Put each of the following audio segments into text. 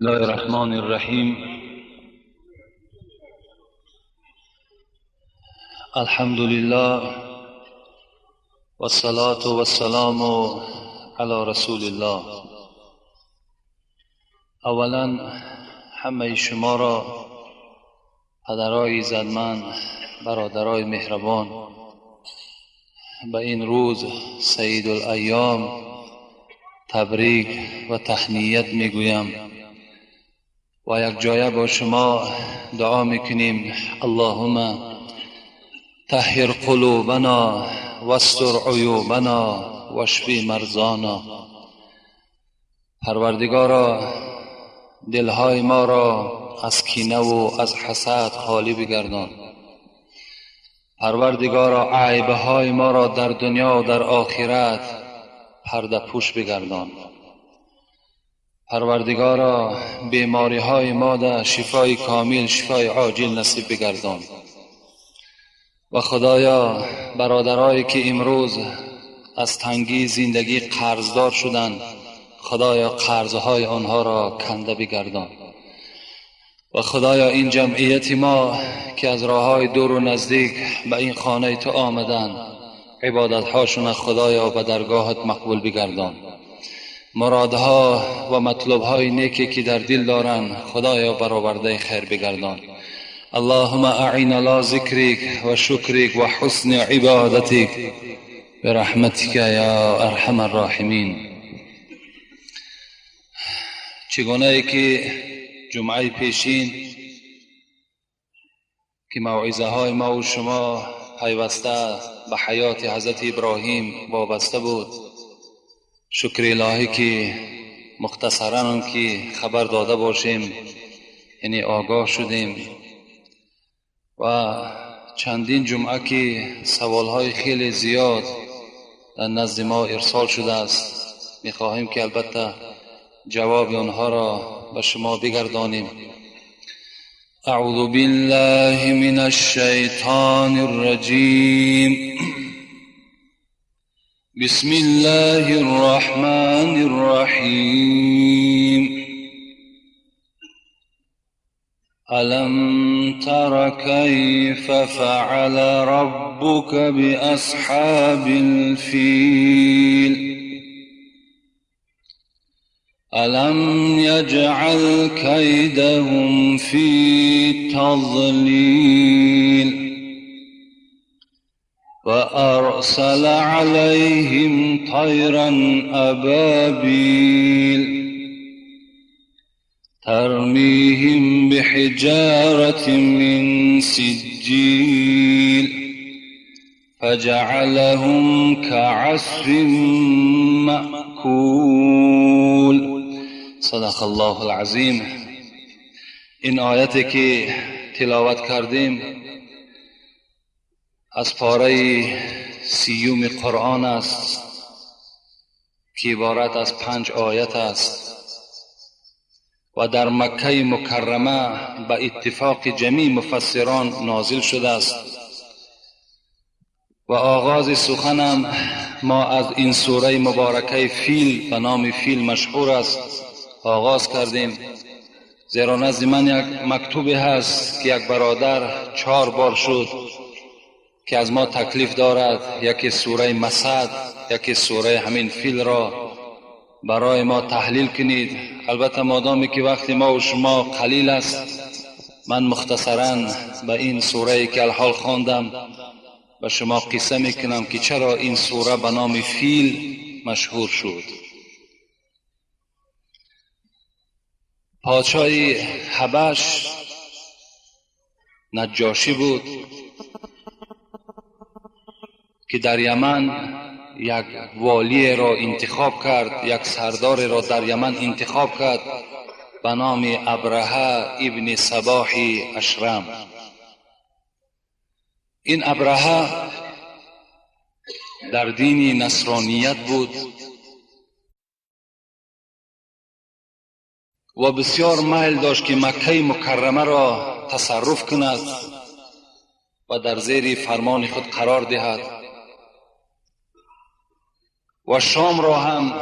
الله الرحمن الرحیم. الحمد لله والصلاة والسلام علی رسول الله. اولا همه شما را، پدرای عزتمند، برادرای مهربان، به این روز سید الایام تبریک و تهنیت میگویم و یک جایه با شما دعا میکنیم: اللهم طهر قلوبنا واستر عیوبنا واشفی مرضانا. پروردگارا، دلهای ما را از کینه و از حسد خالی بگردان. پروردگارا، عیبهای ما را در دنیا و در آخرت پرده پوش بگردان. پروردگارا، بیماری های ما را شفای کامل، شفای عاجل نصیب بگردان. و خدایا، برادرایی که امروز از تنگی زندگی قرضدار شدند، خدایا قرضهای آنها را کنده بگردان. و خدایا، این جمعیت ما که از راههای دور و نزدیک به این خانه تو آمدند، عبادتهاشون خدایا به درگاهت مقبول بگردان. مرادها و مطلبهای نیکی که در دل دارند خدایا برآورده خیر بگردان. اللهم اعین علی ذکرک و شکرک و حسن عبادتک برحمتک یا ارحم الراحمین. چگونه ای که جمعه پیشین که موعظه های ما و شما پیوسته به حیات حضرت ابراهیم وابسته بود، شکر الهی که مختصراً که خبر داده باشیم، یعنی آگاه شدیم. و چندین جمعه که سوالهای خیلی زیاد در نزد ما ارسال شده است، میخواهیم که البته جواب آنها را به شما بگردانیم. اعوذ بالله من الشیطان الرجیم. بسم الله الرحمن الرحیم. الم تر کیف فعل ربک باصحاب الفیل الم یجعل کیدهم فی تضلیل وأرسل عليهم طيرا أبابيل ترميهم بحجارة من سجيل فجعلهم كعصف مأكول. صدق الله العظیم. این آیتی که تلاوت کردیم از پاره 30 قرآن است که عبارت از 5 آیت است و در مکه مکرمه به اتفاق جمیع مفسران نازل شده است. و آغاز سخنم ما از این سوره مبارکه فیل به نام فیل مشهور است آغاز کردیم، زیرا نزد من یک مکتوبی هست که یک برادر 4 بار شد که از ما تکلیف دارد یکی سوره مسد، یکی سوره همین فیل را برای ما تحلیل کنید. البته مادامی که وقتی ما و شما قلیل است، من مختصراً به این سوره که الحال خواندم به شما قصه میکنم که چرا این سوره به نام فیل مشهور شد. پادشاه حبش نجاشی بود که در یمن یک والی را انتخاب کرد، یک سردار را در یمن انتخاب کرد به نام ابرهه ابن صباح اشرم. این ابرهه در دین نصرانیت بود و بسیار میل داشت که مکه مکرمه را تصرف کند و در زیر فرمان خود قرار دهد و شام را هم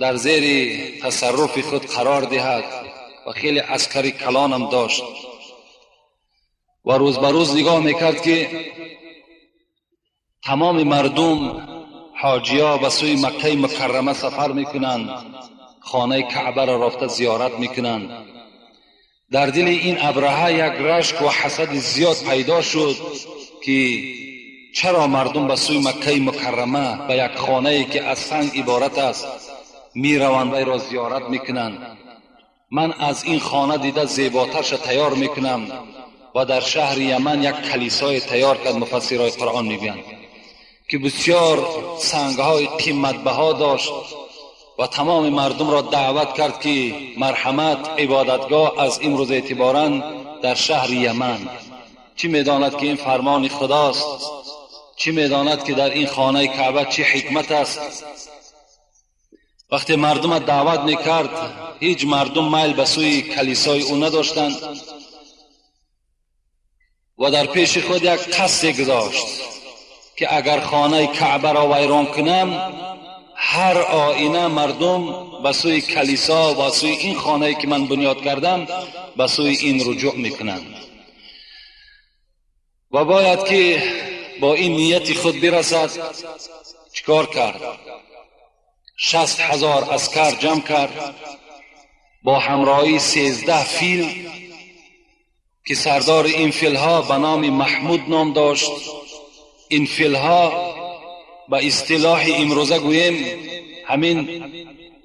در زیر تصرف خود قرار دهد و خیلی عسکری کلان هم داشت و روز به روز نگاه میکرد که تمام مردم حاجی‌ها به سوی مکه مکرمه سفر میکنند، خانه کعبه را رفته زیارت میکنند. در دل این ابرهه یک رشک و حسد زیاد پیدا شد که چرا مردم به سوی مکه مکرمه به یک خانه‌ای که از سنگ عبارت است میروند و ای را زیارت میکنند. من از این خانه دیده زیباترش تیار میکنم و در شهر یمن یک کلیسای تیار کرد. مفسرای قرآن میگویند که بسیار سنگهای قیمت بها داشت و تمام مردم را دعوت کرد که مرحمت عبادتگاه از امروز اعتباراً در شهر یمن. چی میداند که این فرمان خداست؟ چی میداند که در این خانه کعبه چی حکمت است؟ وقتی مردم دعوت میکرد هیچ مردم میل به سوی کلیسای او نداشتند و در پیش خود یک قصد گذاشت که اگر خانه کعبه را ویران کنم هر آینه مردم به سوی کلیسا و سوی این خانه‌ای که من بنیاد کردم به سوی این رجوع میکنند و باید که با این نیت خود برسد. چیکار کرد؟ 60,000 عسکر جمع کرد با همراهی 13 فیل که سردار این فیلها به نام محمود نام داشت. این فیلها به اصطلاح امروزه گوییم همین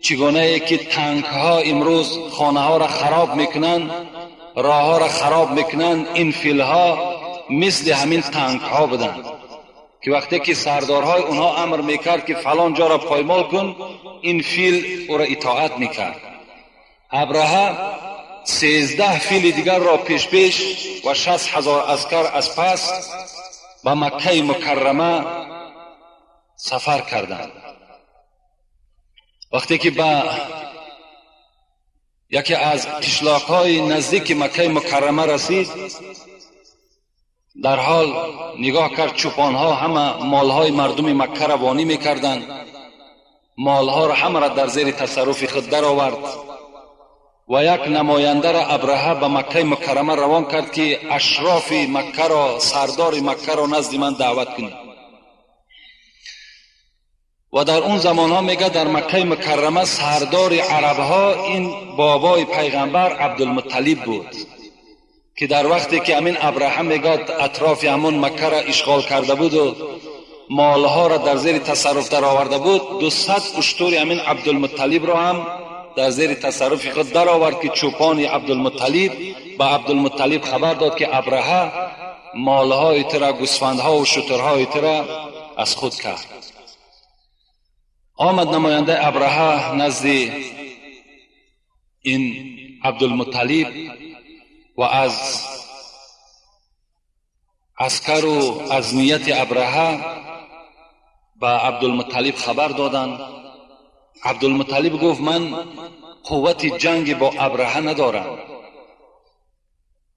چگونه که تانک ها امروز خانه ها را خراب میکنند، راه ها را خراب میکنند، این فیلها مثل همین تانک ها بودند که وقتی که سردارهای اونها امر میکرد که فلان جا را پایمال کن این فیل او را اطاعت میکرد. ابرهه 13 فیل دیگر را پیش و 60,000 عسکر از پس به مکه مکرمه سفر کردند. وقتی که به یکی از قشلاق‌های نزدیک مکه مکرمه رسید در حال نگاه کرد چوپان‌ها همه مالهای مردم مکه را وانی می‌کردند. مالها را همه را در زیر تصرف خود درآورد و یک نماینده را ابرهه به مکه مکرمه روان کرد که اشراف مکه را، سردار مکه را نزد من دعوت کنید. و در اون زمان ها میگه در مکه مکرمه سردار عرب ها این بابای پیغمبر عبدالمطلب بود که در وقتی که همین ابرهه میگه اطراف همون مکه را اشغال کرده بود و مالها را در زیر تصرف در آورده بود، 200 اشتر همین عبدالمطلب را هم در زیر تصرف خود در آورد که چوپان عبدالمطلب به عبدالمطلب خبر داد که ابرهه مالهای ترا، گوسفندها و شترهای ترا از خود کرد. آمد نماینده ابرهه نزد این عبدالمطلب و از عسکر و از نیت ابرهه به عبدالمطلب خبر دادند. عبدالمطلب گفت من قوت جنگ با ابرهه ندارم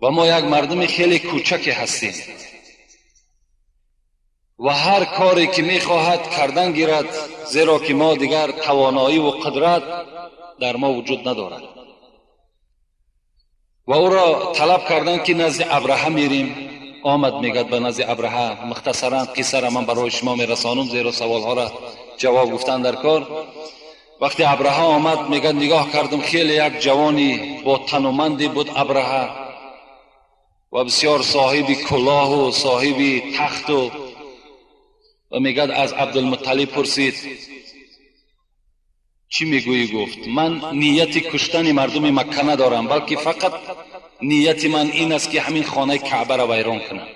و ما یک مردم خیلی کوچک هستیم و هر کاری که میخواهد کردن گیرد، زیرا که ما دیگر توانایی و قدرت در ما وجود ندارد. و او را طلب کردن که نزد ابرهه میریم. آمد میگد به نزد ابرهه. مختصرا قصه را من برای شما میرسانم زیرا سوالها را جواب گفتن در کار. وقتی ابرهه آمد میگد نگاه کردم خیلی یک جوانی با تنومندی بود ابرهه و بسیار صاحب کلاه و صاحب تخت و میگد از عبدالمطلب پرسید چی میگویی؟ گفت من نیت کشتن مردم مکه ندارم، بلکه فقط نیت من این است که همین خانه کعبه را ویران کنم.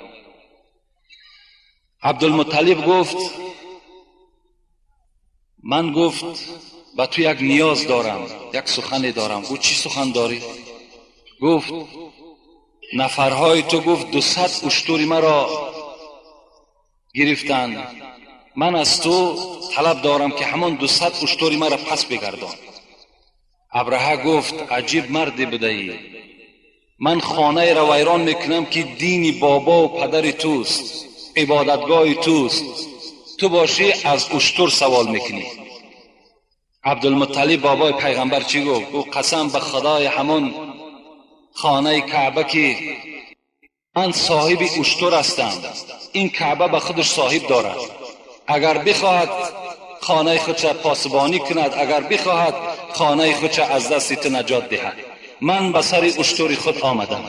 عبدالمطلب گفت من گفت با تو یک نیاز دارم، یک سخنی دارم. گفت چی سخن داری؟ گفت نفرهای تو گفت 200 اشتر مرا گرفتند، من از تو طلب دارم که همان 200 اشتر مرا پس بگردان. ابرهه گفت عجیب مردی بدهی، من خانه را ویران میکنم که دین بابا و پدر توست، عبادتگاه توست، تو باشی از اشتر سوال میکنی. عبدالمطلب بابای پیغمبر چی گفت؟ گفت قسم به خدای همون خانه کعبه که من صاحب اشتر هستم، این کعبه به خودش صاحب دارد. اگر بخواهد خانه خودش پاسبانی کند، اگر بخواهد خانه خودش از دست تو نجات دهد. من به سر اشتر خود آمدم.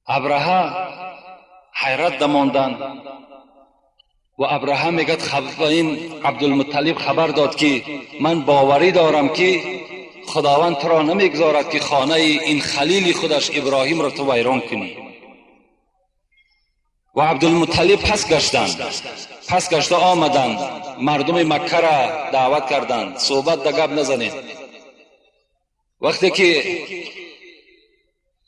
ابرهه حیرت دماندند و ابرهه میگد این عبدالمطلب خبر داد که من باوری دارم که خداوند تو را نمیگذارد که خانه این خلیل خودش ابراهیم را تو ویران کنی. و عبدالمطلب پس گشته آمدند، مردم مکه را دعوت کردند صحبت ده گپ نزنید. وقتی که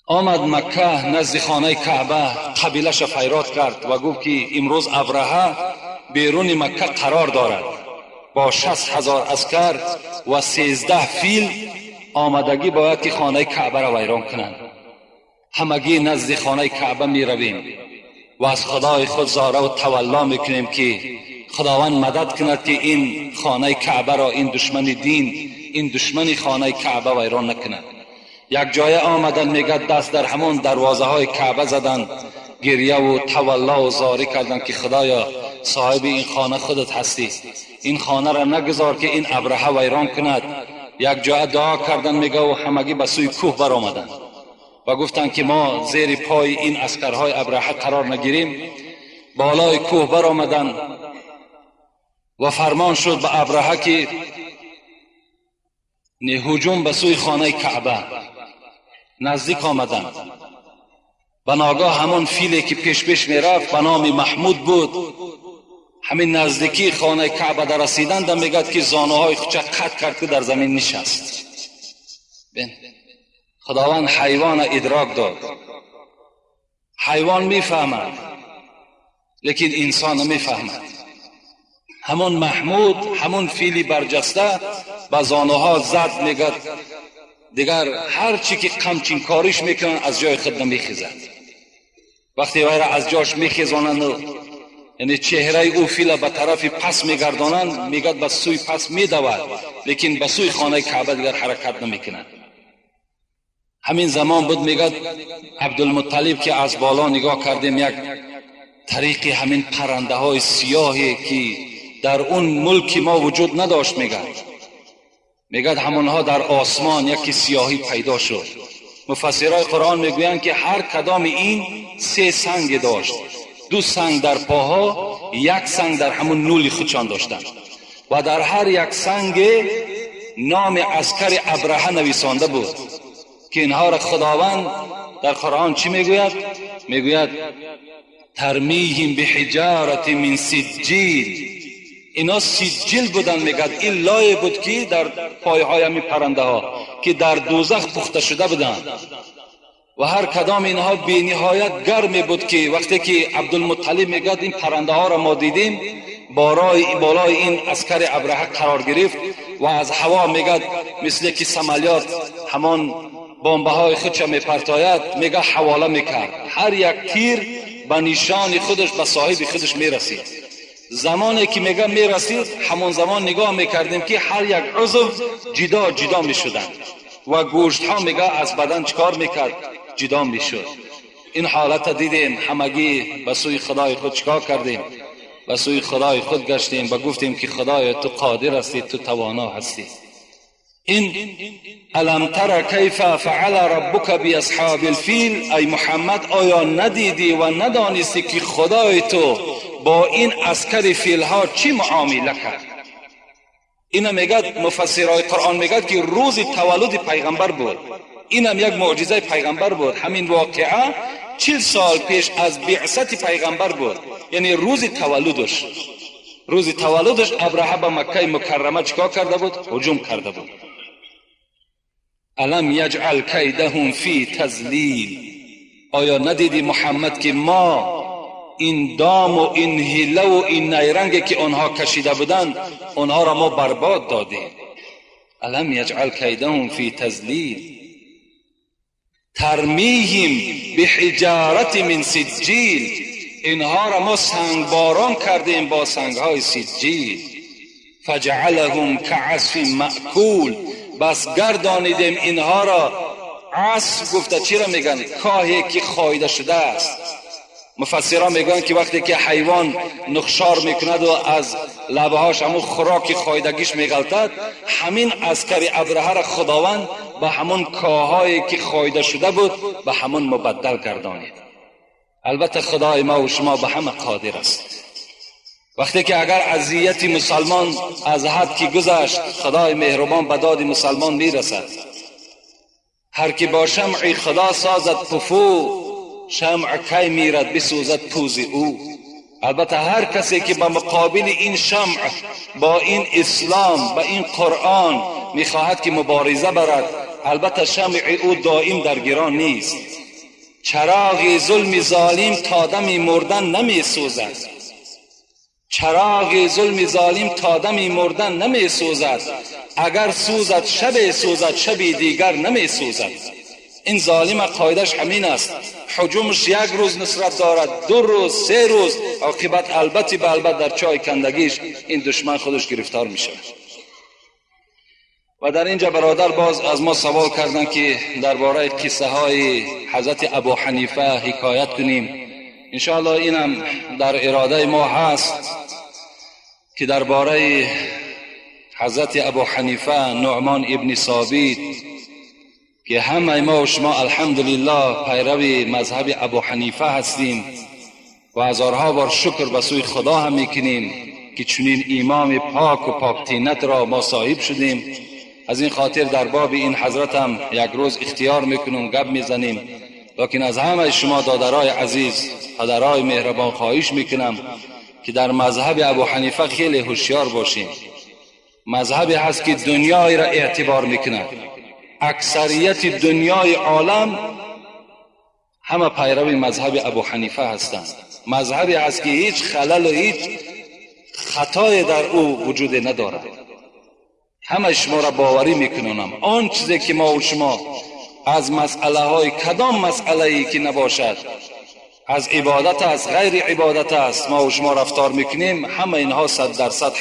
آمد مکه نزد خانه کعبه، قبیلش فریاد کرد و گفت که امروز ابرهه بیرون مکه قرار دارد با 60,000 عسکر و 13 فیل آمدگی باید که خانه کعبه را ویران کنند. همگی نزد خانه کعبه می رویم و از خدای خود زاره و تولا میکنیم که خداوند مدد کند که این خانه کعبه را این دشمن دین، این دشمن خانه کعبه ویران نکند. یک جای آمدن میگد دست در همون دروازه های کعبه زدند، گریه و تولا و زاری کردند که خدایا صاحب این خانه خودت هستی، این خانه را نگذار که این ابرهه ویران کند. یک جای دعا کردند میگه و همگی به سوی کوه بر آمدند و گفتند که ما زیر پای این عسکرهای ابرهه قرار نگیریم. بالای کوه بر آمدند و فرمان شد به ابرهه که هجوم به سوی خانه کعبه. نزدیک آمدند، به ناگاه همون فیلی که پیش میرفت به نام محمود بود، همین نزدیکی خانه کعبه در رسیدند میگد که زانوهای خودش قطع کرد که در زمین نشست. خداوند حیوان ادراک داد. حیوان میفهمد لیکن انسان نمیفهمد. همون محمود همون فیلی برجسته به زانوها زد، میگد دیگر هر چی که قمچین کاریش میکنن از جای خود نمیخیزد. وقتی وی را از جاش میخیزانند یعنی چهره او فیل به طرف پس میگردانند، میگد به سوی پس میدود لیکن به سوی خانه کعبه دیگر حرکت نمیکنند. همین زمان بود میگد عبدالمطلب که از بالا نگاه کردیم یک طریق همین پرنده های سیاهی که در اون ملک ما وجود نداشت، میگد همونها در آسمان یکی سیاهی پیدا شد. مفسرای قرآن میگویند که هر کدام این 3 سنگ داشت، 2 سنگ در پاها، 1 سنگ در همون نول خودشان داشتند و در هر یک سنگ نام عسکر ابرهه نویسانده بود که اینها را خداوند در قرآن چی میگوید؟ میگوید ترمیهم بحجارة من سجیل. اینا سجیل بودن، میگد این لایه بود که در پایهای همی پرنده ها که در دوزخ پخته شده بودند و هر کدام اینها بی نهایت گرمی بود که وقتی که عبدالمطلب میگد این پرنده ها را ما دیدیم بالای این عسکر ابرهه قرار گرفت و از هوا میگد مثل که سمالیات همان بمبه های خودش میپرتاید، میگه حواله میکرد. هر یک تیر به نشان خودش به صاحب خودش میرسید. زمانی که میگه میرسید همون زمان نگاه میکردیم که هر یک عضو جدا جدا میشدند و گوشت ها میگه از بدن چکار میکرد؟ جدا میشد. این حالت دیدیم، همگی به سوی خدای خود چکار کردیم؟ به سوی خدای خود گشتیم و گفتیم که خدای تو قادر هستی، تو توانا هستی. این الم تر کیف فعل ربک باصحاب الفیل، ای محمد آیا ندیدی و ندانستی که خدای تو با این عسکر فیل ها چی معامله کرد؟ اینا میگد مفسرای قرآن میگد که روز تولد پیغمبر بود. اینم یک معجزه پیغمبر بود. همین واقعه 40 سال پیش از بعثت پیغمبر بود، یعنی روز تولدش. روز تولدش ابرهه به مکه مکرمه چیکار کرده بود؟ هجوم کرده بود. الم یجعل کیدهم فی تضلیل، آیا ندیدی محمد که ما این دام و این حیله و این نیرنگی که آنها کشیده بودند آنها را ما برباد دادیم. الم یجعل کیدهم فی تضلیل ترمیهم بحجارة من سجیل، اینها را ما سنگباران کردیم با سنگهای سجیل. فجعلهم کعصف مأکول، بس گردانیدیم اینها را عصف گفته چی را میگن؟ کاهی که خایده شده است. مفسران میگن که وقتی که حیوان نخشار میکند و از لبهاش همون خوراک خایدگیش میغلطد، همین عسکر ابرهه را خداوند به همون کاهایی که خایده شده بود به همون مبدل گردانید. البته خدای ما و شما به همه قادر است. وقتی که اگر اذیت مسلمان از حد که گذشت، خدای مهربان به داد مسلمان میرسد. هر که با شمع خدا سازد پفو، شمع کی میرد بسوزد پوز او. البته هر کسی که به مقابل این شمع با این اسلام با این قرآن میخواهد که مبارزه برد، البته شمع او دائم در گران نیست. چراغ ظلم ظالم تا دم مردن نمی سوزد. چراغ ظلم ظالم تا دم مردن نمی سوزد. اگر سوزد شب سوزد، شب دیگر نمی سوزد. این ظالم قاعدش همین است. حجومش یک روز نصرت دارد، 2 روز 3 روز، عاقبت البته به البته در چای کندگیش این دشمن خودش گرفتار می شود. و در اینجا برادر باز از ما سوال کردن که درباره قصه های حضرت ابو حنیفه حکایت کنیم. انشاءالله اینم در اراده ما هست که درباره حضرت ابو حنیفه نعمان ابن ثابت که همه ما و شما الحمدلله پیروی مذهب ابو حنیفه هستیم و هزارها بار شکر به سوی خدا هم میکنیم که چنین امام پاک و پاکتینت را ما صاحب شدیم. از این خاطر در باب این حضرت هم یک روز اختیار میکنیم، گپ میزنیم. لیکن از همه شما دادرای عزیز، پدرای مهربان خواهش میکنم که در مذهب ابو حنیفه خیلی هوشیار باشیم. مذهبی هست که دنیای را اعتبار میکنه. اکثریت دنیای عالم همه پیروی مذهب ابو حنیفه هستند. مذهبی هست که هیچ خلل و هیچ خطای در او وجود ندارد. همه شما را باوری میکنم آن چیزی که ما و شما از مسئله های کدام مسئله ای که نباشد، از عبادت است غیر عبادت است، ما و شما رفتار میکنیم، همه اینها 100%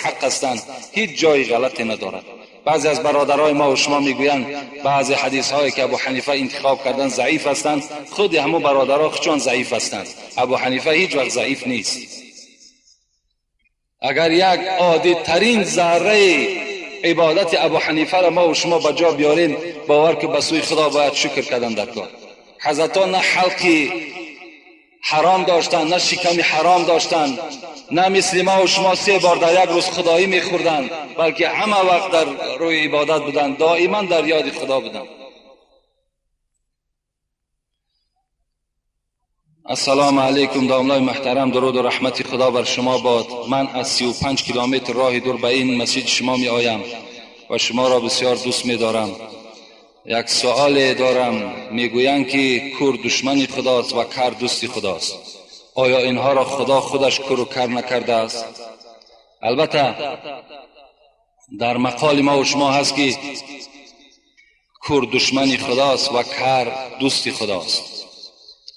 حق هستند، هیچ جای غلطی ندارد. بعضی از برادرای ما و شما میگویند بعضی حدیث هایی که ابو حنیفه انتخاب کردن ضعیف هستند. خود همون برادرها چون ضعیف هستند. ابو حنیفه هیچ وقت ضعیف نیست. اگر یک عادی ترین ذره عبادت ابو حنیفه را ما و شما به جا بیاریم، باور که به سوی خدا باید شکر کردن در کار. حضرتان نه حلقی حرام داشتن، نه شکمی حرام داشتن، نه مثل ما و شما 3 بار در یک روز خدایی میخوردن، بلکه همه وقت در روی عبادت بودن، دائما در یاد خدا بودن. السلام علیکم دامنای محترم، درود و رحمت خدا بر شما باد. من از 35 کیلومتر راه دور به این مسجد شما می آیم و شما را بسیار دوست می دارم. یک سوال دارم. میگویند که کور دشمن خداست و کر دوست خداست. آیا اینها را خدا خودش کور و کر نکرده است؟ البته در مقال ما و شما هست که کور دشمن خداست و کر دوست خداست.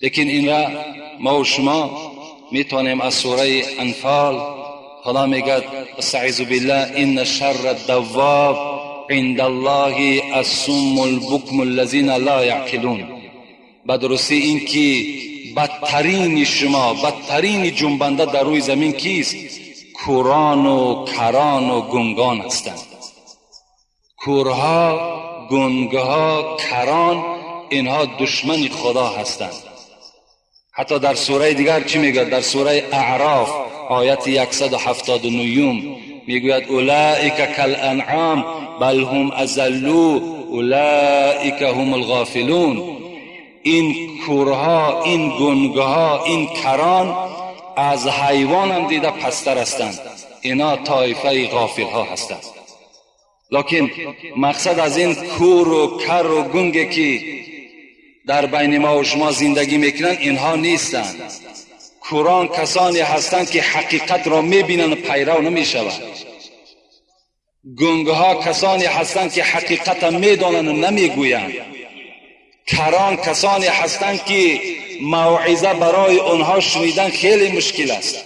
لیکن این را ما و شما میتونیم از سوره انفال، خدا میگه استعیذ بالله ان شر الدواب عند الله الصم البکم الذین لا یعقلون. بدرستی این که بدترین شما، بدترین جنبنده در روی زمین کیست؟ کوران و کران و گنگان هستند. کورها، گنگها، کران، اینها دشمن خدا هستند. حتی در سوره دیگر چی میگه؟ در سوره اعراف آیت 179 میگوید اولئک کالانعام بل هم اضلوا اولئک هم الغافلون. این کورها، این گنگها، این کران از حیوان هم دیده پستر هستند. اینا طایفه غافل ها هستند. لیکن مقصد از این کور و کر و گنگی که در بین ما و شما زندگی میکنن اینها نیستند. کوران کسانی هستند که حقیقت را میبینن و پیرو نمیشوند. گنگها کسانی هستند که حقیقت را میدانن و نمیگویند. کران کسانی هستند که موعظه برای آنها شنیدن خیلی مشکل است.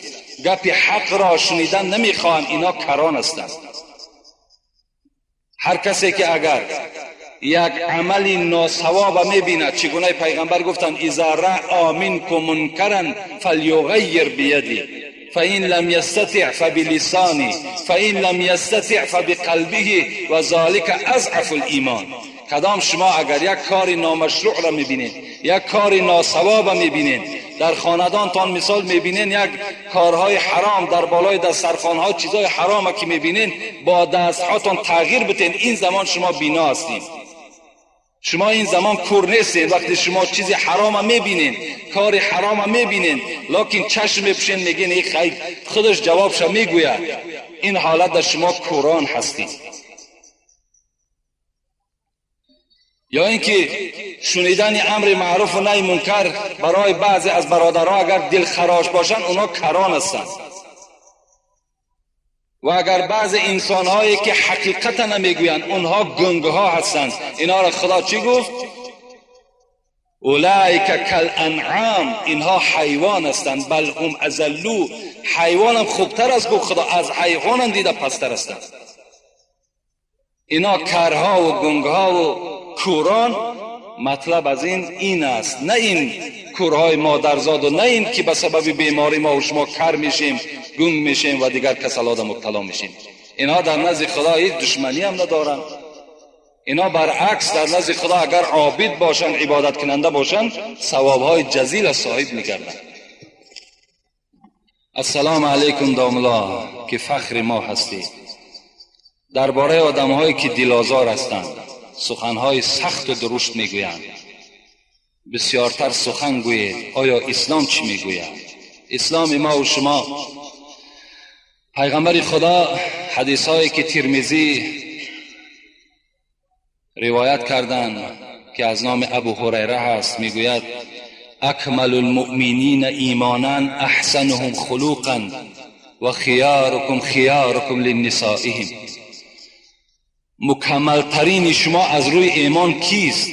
گپ حق را شنیدن نمیخواهند. اینا کران هستند. هر کسی که اگر یک عمل ناسواب میبیند. چگونه پیغمبر گفتند اذا رأى منکم منکرا فلیغیر بیده فإن لم يستطع فبلسانه فإن لم يستطع فبقلبه و ذلك اضعف الایمان. کدام شما اگر یک کار نامشروع را میبینید، یک کار ناسواب میبینید، در خاندانتان مثال میبینید یک کارهای حرام در بالای دسترخوان‌ها چیزای حرام که میبینید، با دستهاتون تغییر بدین، این زمان شما بینا هستید. شما این زمان کور نیستید. وقتی شما چیزی حرام میبینید، کار حرام میبینید، لکن چشم میپوشین میگین ای خیر، خودش جوابش میگوید، این حالت در شما کوران هستید. یا اینکه شنیدن امر معروف و نهی منکر برای بعضی از برادرها اگر دل خراش باشن، اونا کران هستند. و اگر بعض انسان‌هایی که حقیقت نمیگویند، اونها گنگ‌ها هستند. اینا را خدا چی گفت؟ اولئک کالانعام، اینها حیوان هستند، بل هم اضل، حیوان هم خوبتر است. گفت خدا از حیوان هم دیده پستر هستند. اینا کرها و گنگ‌ها و کوران. مطلب از این است، نه این کورهای مادرزاد و نه این که به سبب بیماری ما و شما کر میشیم، گنگ میشیم و دیگر کسلات مبتلا میشیم. اینا در نزد خدا هیچ دشمنی هم ندارن. اینا برعکس در نزد خدا اگر عابد باشن، عبادت کننده باشن، ثوابهای جزیل صاحب میگردن. السلام علیکم داملا که فخر ما هستی. درباره آدم‌هایی که دل‌آزار هستند سخنهای سخت و درشت میگویند. بسیارتر سخن گویید. آیا اسلام چی میگوید؟ اسلام ما و شما، پیغمبر خدا حدیث هایی که ترمذی روایت کردند که از نام ابو هریره هست، میگوید اکمل المؤمنین ایمانا احسنهم خلقا و خیارکم خیارکم لنسائهم. مکمل ترین شما از روی ایمان کیست؟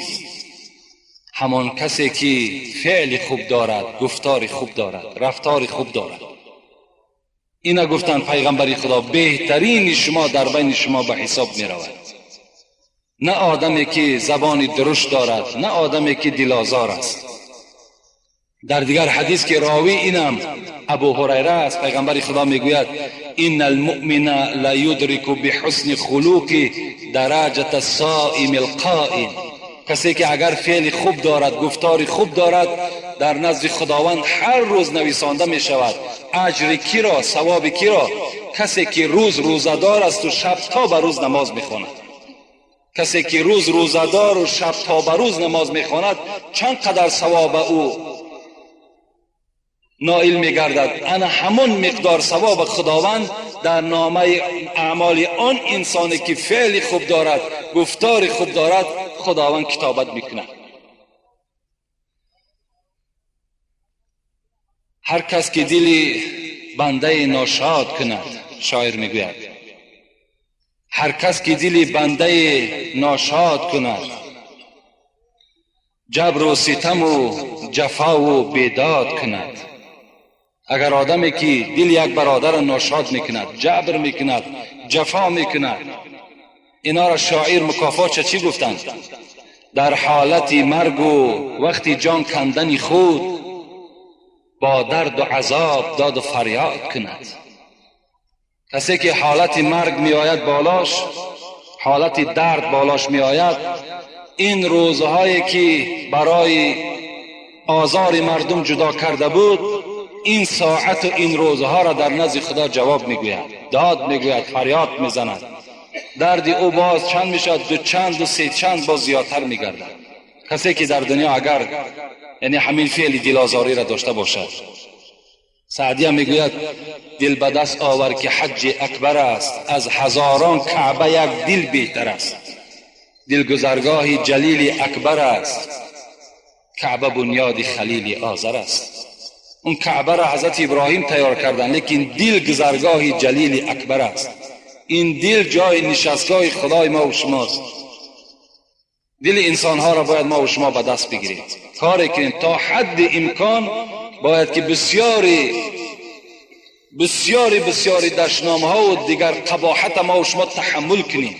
همان کسی که فعل خوب دارد، گفتار خوب دارد، رفتار خوب دارد. اینا گفتن پیغمبر خدا بهترین شما در بین شما به حساب می رود. نه آدمی که زبان درشت دارد، نه آدمی که دل‌آزار است. در دیگر حدیث که راوی اینم ابو هریره است، پیغمبر خدا میگوید ان المؤمن لا یدرک بحسن خلق درجه الصائم القائم. کسی که اگر فعل خوب دارد، گفتار خوب دارد، در نزد خداوند هر روز نویسانده می شود. اجر کی را، ثواب کی را؟ کسی که روز روزدار است و شب تا به روز نماز میخواند. کسی که روز روزدار و شب تا به روز نماز میخواند، چند قدر ثواب او نائل میگردد. انا همون مقدار ثواب خداوند در نامه اعمال آن انسانی که فعل خوب دارد، گفتار خوب دارد، خداوند کتابت میکند. هر کس که دل بنده ناشاد کند، شاعر میگوید هر کس که دل بنده ناشاد کند، جبر و ستم و جفا و بیداد کند. اگر آدمی که دل یک برادر ناشاد میکند، جبر میکند، جفا میکند، اینا را شاعر مکافات چی گفتند؟ در حالت مرگ و وقتی جان کندن خود، با درد و عذاب داد و فریاد کند. کسی که حالت مرگ می آید بالاش، حالت درد بالاش می آید، این روزهایی که برای آزار مردم جدا کرده بود، این ساعت و این روزها را در نزد خدا جواب میگوید، داد میگوید، فریاد میزند. درد او باز چند میشد؟ دو چند و سه چند باز زیادتر میگردد. کسی که در دنیا اگر یعنی همین فعل دل‌آزاری را داشته باشد، سعدی میگوید دل به دست آور که حج اکبر است، از هزاران کعبه یک دل بهتر است. دلگذرگاه جلیل اکبر است، کعبه بنیاد خلیل آزر است. اون کعبه را حضرت ابراهیم تیار کردن، لیکن دل گذرگاه جلیل اکبر است. این دل جای نشستگاه خدای ما و شماست. دل انسان ها را باید ما و شما به دست بگیریم، کاری کنیم تا حد امکان. باید که بسیاری دشنام ها و دیگر قباحت ما و شما تحمل کنیم.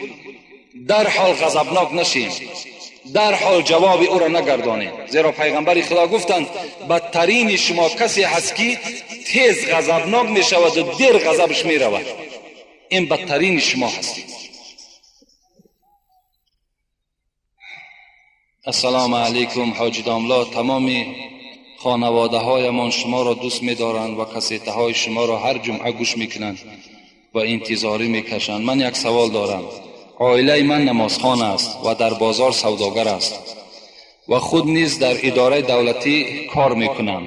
در حال غضبناک نشیم، در حال جواب او را نگردانیم. زیرا پیغمبر خدا گفتند بدترین شما کسی هست که تیز غضبناک می شود و دیر غضبش می رود. این بدترین شما هستید. السلام علیکم حاجی داملا. تمام خانواده هایمان شما را دوست می دارند و کسیته های شما را هر جمعه گوش می کنند و انتظاری می کشند. من یک سوال دارم. عائله من نمازخوان است و در بازار سوداگر است و خود نیز در اداره دولتی کار می کنم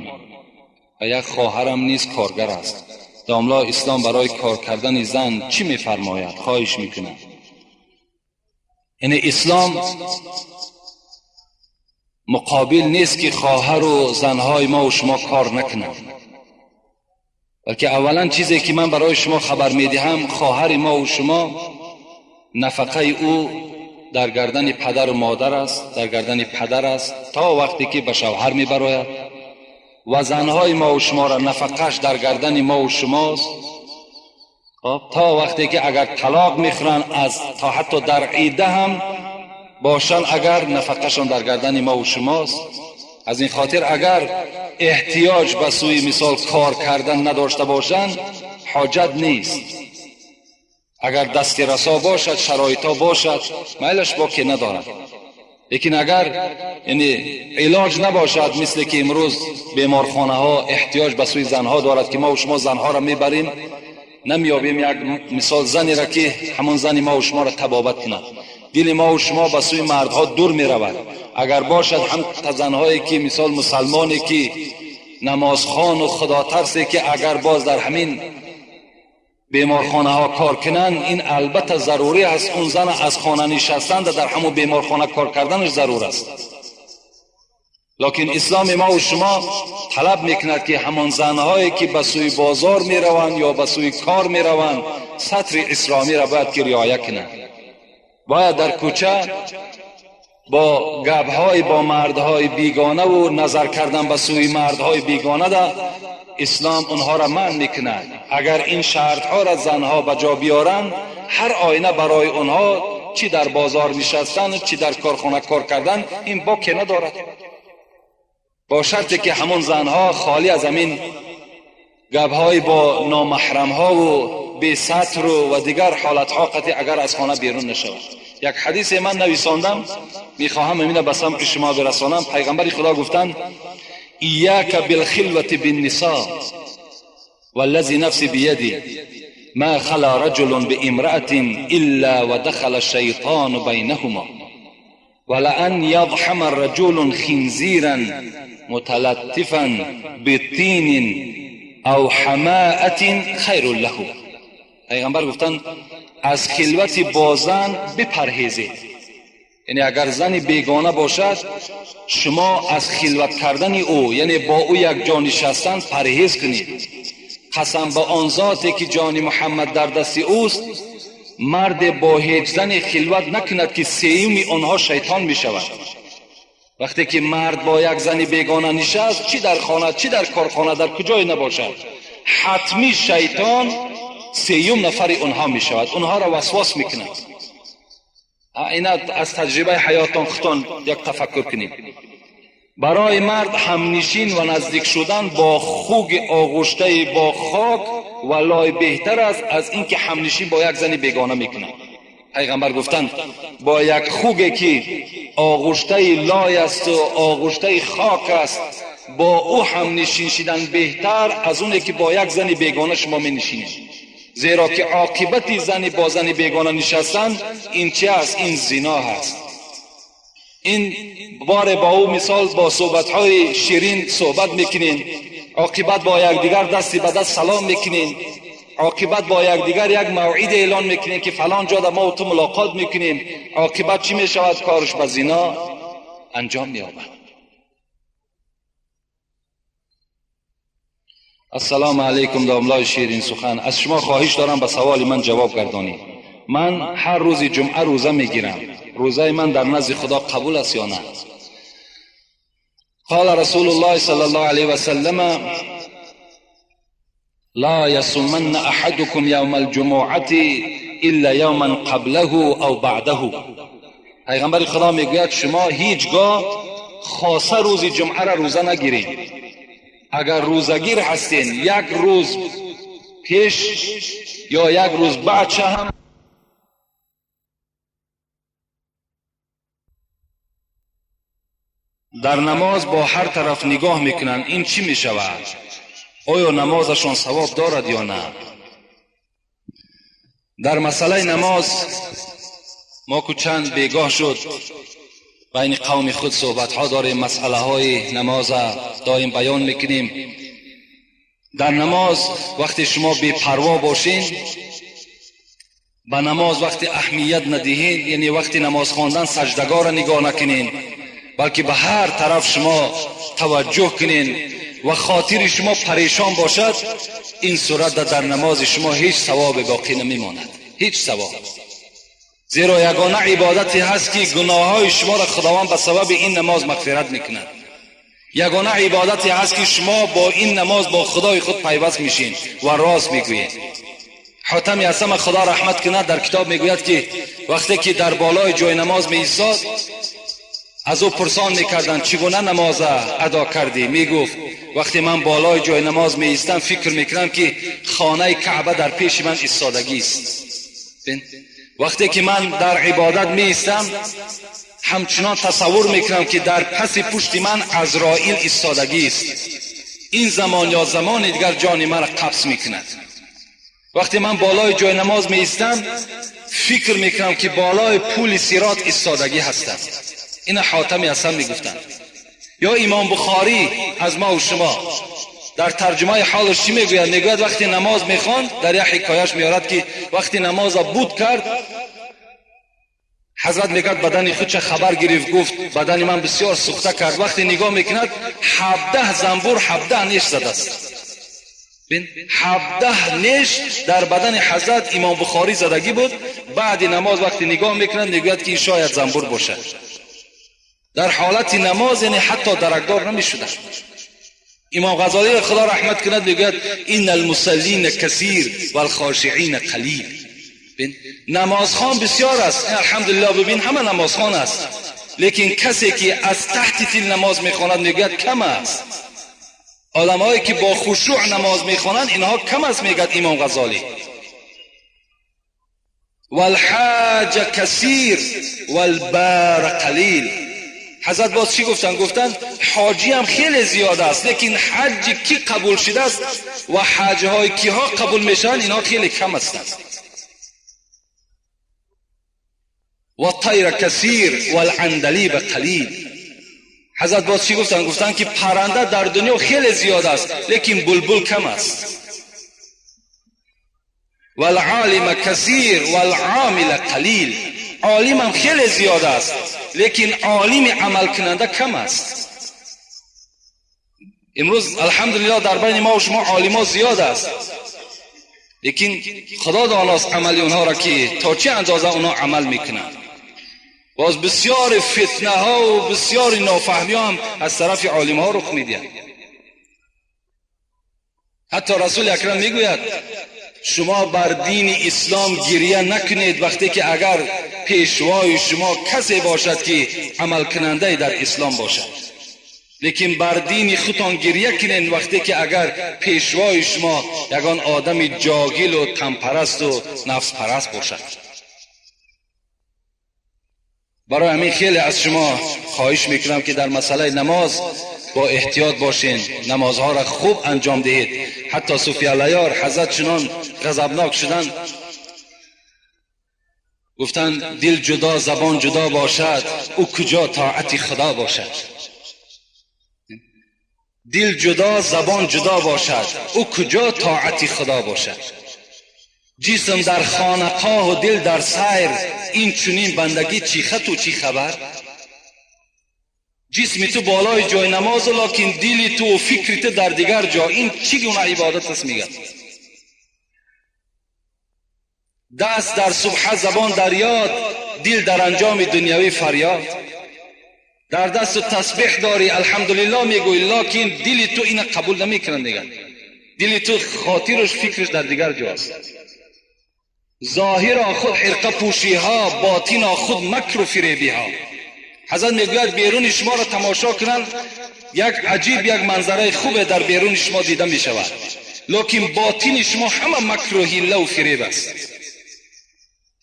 و یک خواهرم نیز کارگر است. داملا اسلام برای کار کردن زن چی می فرماید؟ خواهش می کنم. یعنی اسلام مقابل نیست که خواهر و زنهای ما و شما کار نکنند، بلکه اولا چیزی که من برای شما خبر می دهم، خواهر ما و شما نفقه او در گردن پدر و مادر است، در گردن پدر است تا وقتی که به شوهر می براید و زنهای ما و شما را نفقهش در گردن ما و شماست تا وقتی که اگر طلاق میخورن از تا حتی در عیده هم باشن اگر نفقهشان در گردن ما و شماست. از این خاطر اگر احتیاج به سوی مثال کار کردن نداشته باشند حاجت نیست. اگر دست رسا باشد، شرایطا باشد، میلش با که ندارد. لیکن اگر یعنی علاج نباشد، مثل که امروز بیمارخانه ها احتیاج به سوی زنها دارد که ما و شما زنها را میبریم، نمیابیم یک مثال زنی را که همون زن ما و شما را طبابت کند. دل ما و شما به سوی مردها دور می رود. اگر باشد هم زنهایی که مثال مسلمانی که نمازخوان و خدا ترسی که اگر باز در همین بیمارخانه ها کار کنن، این البته ضروری است. اون زن از خانه نشستن در همون بیمارخانه کار کردنش ضرور است. لکن اسلام ما و شما طلب میکند که همان زنهایی که به سوی بازار می روند یا به سوی کار می روند سطر اسلامی را باید که رعایت کنند. باید در کوچه با گپ‌های با مردهای بیگانه و نظر کردن به سوی مردهای بیگانه ده اسلام اونها را منع میکند. اگر این شرطها را زنها به جا بیارند، هر آینه برای اونها چی در بازار نشستن چی در کارخانه کار کردن این باکی ندارد، با شرطی که همون زنها خالی از همین گپ‌های با نامحرم‌ها و بی سطر و دیگر حالت‌ها قطعی اگر از خانه بیرون نشود. یک حدیث من نویساندم، میخواهم امین به سمع شما برسانم. پیغمبر خدا گفتند ایاک بالخلوة بالنساء والذی نفسی بیدی ما خلا رجل بامرأة الا ودخل الشیطان بینهما ولأن یضحم الرجل خنزیرا متلطفا بطین او حماءة خیر له. پیغمبر گفتند از خلوت با زن بپرهیزید. یعنی اگر زن بیگانه باشد شما از خلوت کردن او، یعنی با او یک جا نشستن پرهیز کنید. قسم به آن ذاتی که جان محمد در دست اوست، مرد با هیچ زن خلوت نکند که سیوم آنها شیطان می شود. وقتی که مرد با یک زن بیگانه نشست، چی در خانه چی در کارخانه در کجای نباشد، حتمی شیطان سیوم نفر اونها می شود، اونها را وسواس می کند. اینا از تجربه حیاتان خودتان یک تفکر کنید. برای مرد همنشین و نزدیک شدن با خوگ آغشته با خاک و لای بهتر است از اینکه همنشین با یک زن بیگانه میکنه. پیغمبر گفتند با یک خوگی که آغشته لای است و آغشته خاک است، با او همنشین شدن بهتر از اونی که با یک زن بیگانه شما می نشینید. زیرا که عاقبت زن با زن بیگانه نشستن این چه است؟ این زنا هست. این بار با او مثال با صحبت‌های شیرین صحبت میکنین، عاقبت با یک دیگر دستی به دست سلام میکنین، عاقبت با یک دیگر یک موعد اعلان میکنین که فلان جا ما و تو ملاقات میکنیم، عاقبت چی میشود؟ کارش به زنا انجام مییابد. السلام علیکم داملای شیرین سخن. از شما خواهش دارم به سوال من جواب گردانید. من هر روز جمعه روزه میگیرم. روزه من در نزد خدا قبول است یا نه؟ قال رسول الله صلی الله علیه و سلم لا یصومن احدکم یوم الجمعه الا یوما قبله او بعده. پیغمبر خدا میگوید شما هیچگاه خاصه روز جمعه را روزه نگیرید. اگر روزگیر هستین یک روز پیش یا یک روز بعد هم در نماز با هر طرف نگاه میکنن، این چی میشود؟ آیا نمازشان ثواب دارد یا نه؟ در مسئله نماز ما کو چند بیگاه شد بین قوم خود صحبت ها داریم، مسئله های نماز دائم بیان میکنیم. در نماز وقتی شما بی پروا باشین، به نماز وقتی اهمیت ندهین، یعنی وقتی نماز خواندن سجدگاه را نگاه نکنین، بلکه به هر طرف شما توجه کنین و خاطر شما پریشان باشد، این صورت در نماز شما هیچ ثواب باقی نمیماند، هیچ ثواب. زیرا یگانه عبادتی هست که گناه های شما را خداوند به سبب این نماز مغفرت میکند. یگانه عبادتی هست که شما با این نماز با خدای خود پیوست میشین و راست میگویید. حاتم اصم خدا رحمت کند در کتاب میگوید که وقتی که در بالای جای نماز می ایستاد، از او پرسان میکردند چگونه نماز ادا کردی؟ میگفت وقتی من بالای جای نماز می ایستم فکر میکنم که خانه کعبه در پیش من ایستادگی است. وقتی که من در عبادت می ایستم همچنان تصور میکنم که در پس پشت من عزرائیل ایستادگی است. این زمان یا زمان دیگر جان من را قبض میکند. وقتی من بالای جای نماز می ایستم فکر میکنم که بالای پول صراط ایستادگی هستم. این حاتم اصم میگفتند. یا امام بخاری از ما و شما در ترجمه حالش چی میگوید؟ میگوید وقتی نماز میخواند، در یک حکایش میارد که وقتی نماز بود کرد، حضرت میگوید بدن خود چه خبر گرفت، گفت بدن من بسیار سوخته کرد. وقتی نگاه میکند 17 زنبور 17 نیش زده است. 17 نیش در بدن حضرت امام بخاری زدگی بود. بعد نماز وقتی نگاه میکند میگوید که شاید زنبور باشد. در حالت نماز یعنی حتی درکدار نمیشده. امام غزالی خدا رحمت کند میگوید ان المصلین کثیر والخاشعین قلیل. نمازخوان بسیار است، الحمدلله. ببین همه نمازخوان است، لیکن کسی که از تحت تل نماز میخواند میگوید کم است. علمایی که با خشوع نماز میخوانند اینها کم است میگوید امام غزالی. والحاج کثیر والبار قلیل. حضرت باز چی گفتن؟ گفتن حاجی هم خیلی زیاد است، لیکن حج کی قبول شده است و حج های کی ها قبول میشن اینها خیلی کم هستند. و طیر کثیر والعندلیب قلیل. حضرت باز چی گفتن؟ گفتن که پرنده در دنیا خیلی زیاد است، لیکن بلبل کم است. والعالم کثیر والعامل قلیل. عالم هم خیلی زیاد است، لیکن عالم عمل کننده کم است. امروز الحمدلله در بین ما و شما عالم ها زیاد است، لیکن خدا داناست عمل اونها را که تا چه اندازه اونها عمل میکنند. باز بسیار فتنه ها و بسیار نافهمی هم از طرف عالم ها رخ میدهند. حتی رسول اکرم میگوید شما بر دین اسلام گریه نکنید وقتی که اگر پیشوای شما کسی باشد که عمل کننده در اسلام باشد، لیکن بر دین خودتان گریه کنید وقتی که اگر پیشوای شما یگان آدم جاهل و تنپرست و نفس پرست باشد. برای همین خیلی از شما خواهش میکنم که در مسئله نماز با احتیاط باشین، نمازها را خوب انجام دهید. حتی صوفی علیار حضرت چنان غضبناک شدن، گفتند دل جدا زبان جدا باشد، او کجا طاعت خدا باشد. دل جدا زبان جدا باشد، او کجا طاعت خدا باشد. جسم در خانقاه و دل در سیر، این چنین بندگی چی خط و چی خبر. جسم تو بالای جای نماز لکن دل تو و فکرت در دیگر جا، این چی گونه عبادت است؟ میگن دست در صبح زبان در یاد، دل در انجام دنیاوی فریاد. در دست تسبیح داری الحمدلله میگوی، لکن دل تو این قبول نمیکنه. میگن دل تو خاطرش فکرش در دیگر جاست. ظاهر خود حرقه پوشی ها، باطن خود مکر و فریبی ها. حضرت میگوید بیرون شما را تماشا کنن، یک عجیب یک منظره خوبه در بیرون شما دیده می شود، لیکن باطن شما همه مکر و حیله و فریب است.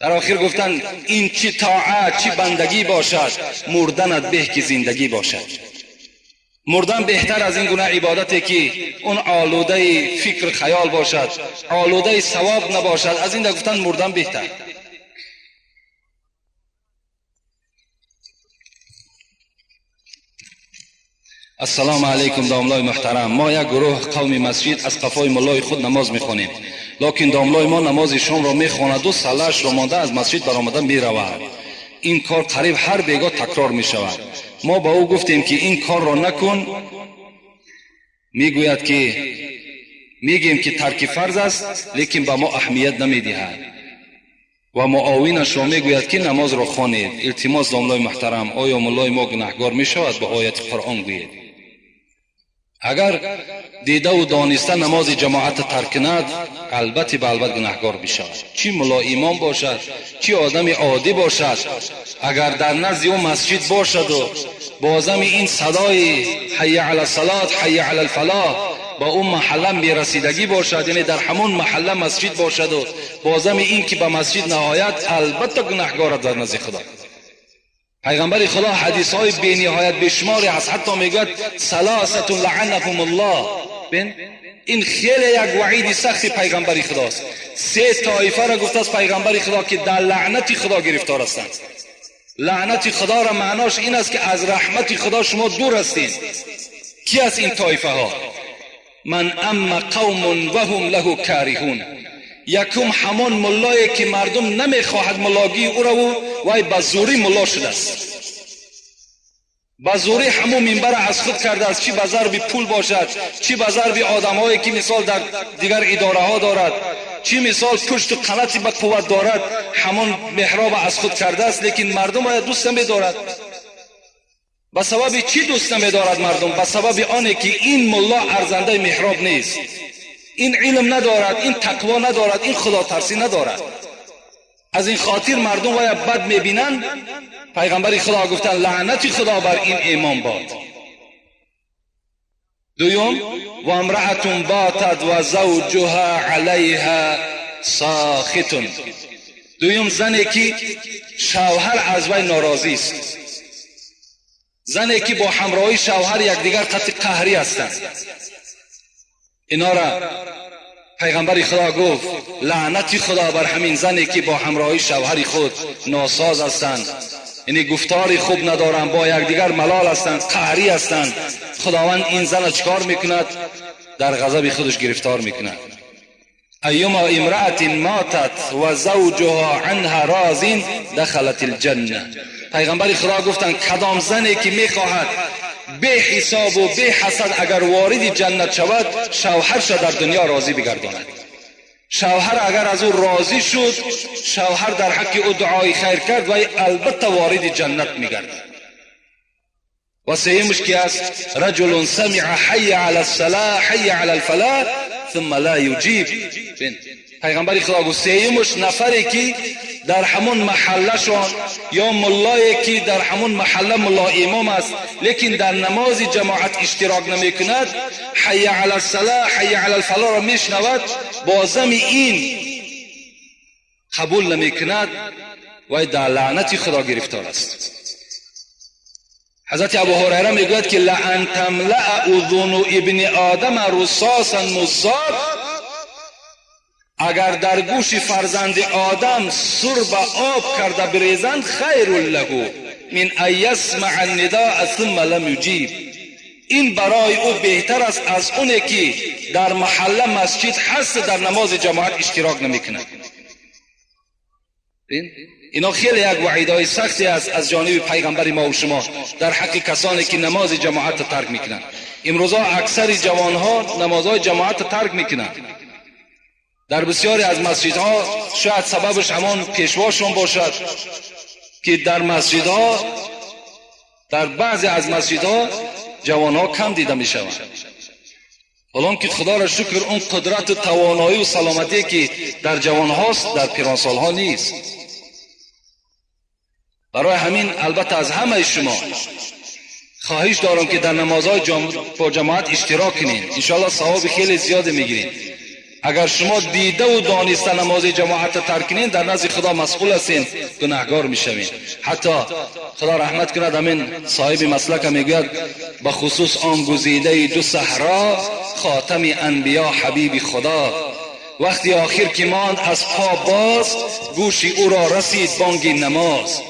در آخر گفتن این چی طاعت چی بندگی باشد، مردنت به که زندگی باشد. مردن بهتر از این گونه عبادتی که اون آلوده فکر خیال باشد، آلوده ثواب نباشد. از این گفتن مردن بهتر. السلام علیکم داملای محترم. ما یک گروه قوم مسجد از قفای ملای خود نماز میخوانیم، لیکن داملای ما نماز شام را میخواند و سله‌اش را مانده از مسجد برآمده میرود. این کار قریب هر بیگاه تکرار میشود. ما با او گفتیم که این کار را نکن، میگوید که میگیم که ترک فرض است، لیکن به ما اهمیت نمیدهد و معاونش را میگوید که نماز را خوانید. التماس داملای محترم، آیا ملای ما گناهگار میشود؟ به آیت قرآن گویید. اگر دیده و دانسته نماز جماعت ترک کند، البته به البته گناهگار میشود. چی ملا امام باشد، چی آدم عادی باشد، اگر در نزد او مسجد باشد و بازم این صدای حی علی الصلاة حی علی الفلاح با اون محله میرسیدگی باشد، یعنی در همون محله مسجد باشد و بازم این که به مسجد نهایت، البته گناهگار در نزد خدا. پیغمبر خدا حدیث های بی نهایت بشماری هست، حتی میگوید ثلاثه لعنهم الله. این خیلی یک وعید سخت پیغمبر خداست. سه طایفه را گفته است پیغمبر خدا که در لعنت خدا گرفتار هستند. لعنت خدا را معناش این است که از رحمت خدا شما دور هستید. کی است این طایفه ها؟ من اما قوم وهم له کارهون. یکم همان ملایی که مردم نمیخواهد ملاگی او را و وای بزوری ملا شده است، بزوری همون منبر از خود کرده است، چی بازار بی پول باشد، چی بازار بی آدمایی که مثال در دیگر اداره ها دارد، چی مثال پشت و قناتی به قوت دارد، همون محراب از خود کرده است، لیکن مردم را دوست نمی‌دارد. به سبب چی دوست نمی‌دارد مردم؟ به سبب آنه که این ملا ارزنده محراب نیست، این علم ندارد، این تقوا ندارد، این خدا ترسی ندارد. از این خاطر مردم وای بد میبینند. پیغمبر خدا گفتن لعنت خدا بر این امام باد. دوم و امرأة باتت و زوجها علیها ساخط. دوم زنی که شوهر از وی ناراضی است، زنی که با همراهی شوهر یکدیگر قطع قهری هستند. اینا را پیغمبر خدا گفت لعنت خدا بر همین زنی که با همراهی شوهر خود ناساز هستند، یعنی گفتاری خوب ندارند، با یکدیگر ملال هستند، قهری هستند. خداوند این زن چیکار میکند؟ در غضب خودش گرفتار میکند. ایما امرأة ماتت و زوجها عنها راض دخلت الجنه. پیغمبر خدا گفتند کدام زنی که میخواهد به حساب و به حسد اگر وارد جنت شود، شوهرش در دنیا راضی بگرداند. شوهر اگر از او راضی شد، شوهر در حق او دعای خیر کرد و البته وارد جنت میگردد. و سیمش که است رجل سمع حی علی الصلاة حی علی الفلاح ثم لا یجیب. پیغمبر خدا گفت سیمش نفری که در همون محله شان یا ملایی که در همون محله ملا امام است لیکن در نماز جماعت اشتراک نمی کند، حی علی الصلاة حی علی الفلاح را میشنود، بازم این قبول نمی کند و در لعنت خدا گرفتار است. حضرت ابو هریره میگوید که لئن تملأ اذن ابن آدم رصاصا مزار. اگر در گوش فرزند آدم سرب آب کرده بریزند، خیر له من ان یسمع النداء ثم لم یجیب. این برای او بهتر است از اونه که در محله مسجد هست در نماز جماعت اشتراک نمیکند. اینا خیلی یک وعیدهای سختی است از جانب پیغمبر ما و شما در حق کسانی که نماز جماعت ترک میکنند. امروزا اکثر جوانها نمازهای جماعت ترک میکنند. در بسیاری از مسجدها شاید سببش همان پیشواشون باشد که در مسجدها، در بعضی از مسجدها جوانها کم دیده می شوند. حالان که خدا را شکر اون قدرت و توانایی و سلامتی که در جوان هاست در پیران سال ها نیست. برای همین البته از همه شما خواهش دارم که در نمازهای با جماعت اشتراک کنین، انشاءالله ثواب خیلی زیاد میگیرین. اگر شما دیده و دانسته نماز جماعت ترک کنین در نزد خدا مسئول هستین، گناهگار میشوین. حتی خدا رحمت کند همین صاحب مسلک میگوید به خصوص آن گزیده دو صحرا خاتم انبیا حبیب خدا، وقتی آخر که ماند از پا باز گوش او را رسید بانگ نماز،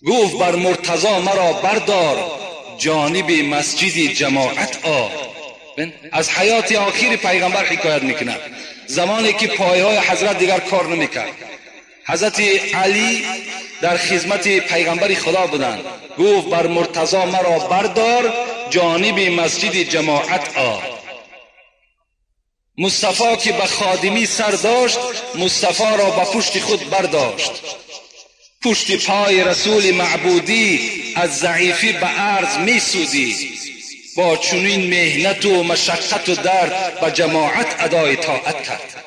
گفت بر مرتضی مرا بردار جانب مسجد جماعت آ. از حیات آخر پیغمبر حکایت میکنه، زمانی که پایهای حضرت دیگر کار نمیکرد. حضرت علی در خدمت پیغمبر خدا بودند، گفت بر مرتضی مرا بردار جانب مسجد جماعت آ. مصطفی که به خادمی سر داشت، مصطفی را به پشت خود برداشت. پشت پای رسول معبودی از ضعیفی به عرض می سودی، با چنین مهنت و مشقت و درد به جماعت ادای طاعت کرد.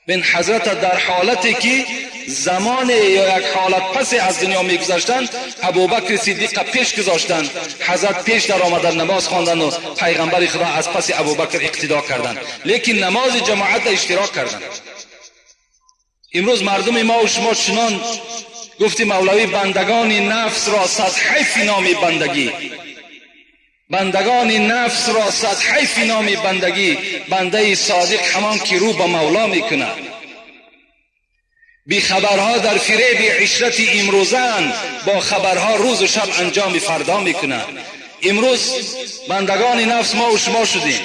بن حضرت در حالتی که زمان یا یک حالت پس از دنیا می گذاشتند، ابوبکر صدیق پیش گذاشتند، حضرت پیش در آمدن نماز خواندند و پیغمبر خدا از پس ابوبکر اقتدا کردند، لیکن نماز جماعت اشتراک کردند. امروز مردم ما و شما چنان گفتی مولوی بندگان نفس را صد حیف نام بندگی، بندگان نفس را صد حیف نام بندگی، بنده صادق همان که رو به مولا میکنه. بی خبرها در فریب عشرت امروزن، با خبرها روز و شب انجام فردا میکنه. امروز بندگان نفس ما و شما شدیم.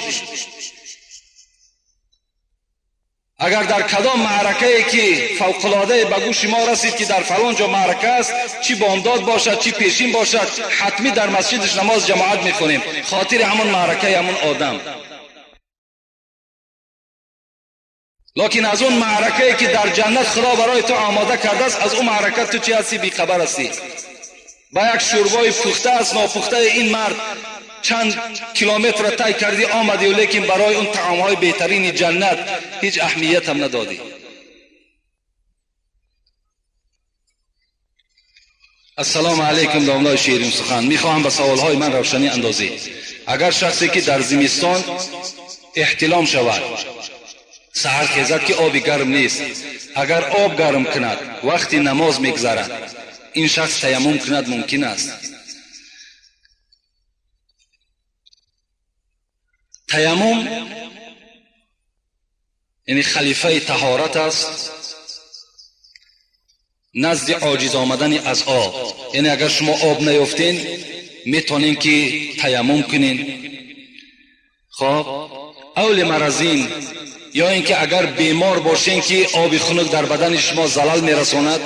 اگر در کدام معرکه که فوق‌العاده به گوش ما رسید که در فلان جا معرکه است، چی بامداد باشد چی پیشین باشد، حتمی در مسجدش نماز جماعت میخونیم، خاطر همون معرکه همون آدم. لکن از اون معرکه که در جنت خدا برای تو آماده کرده است، از اون معرکه تو چی هستی؟ بی خبر هستی. با یک شوربای پخته است ناپخته این مرد چند کیلومتر طی کردی آمدی، و لیکن برای اون طعامهای بهترین جنت هیچ اهمیت هم ندادی. السلام علیکم. دامنای شیرین سخن میخواهم به سوالهای من روشنی اندازی. اگر شخصی که در زمستان احتلام شود، سحر خیزد که آب گرم نیست، اگر آب گرم کند وقتی نماز میگذرد، این شخص تیمم کند ممکن است؟ تیمم یعنی خلیفه طهارت است نزد عاجز آمدن از آب. یعنی اگر شما آب نیافتین میتونین که تیمم کنین. خب اول مرضین یا اینکه اگر بیمار باشین که آب خنک در بدن شما زلال میرساند،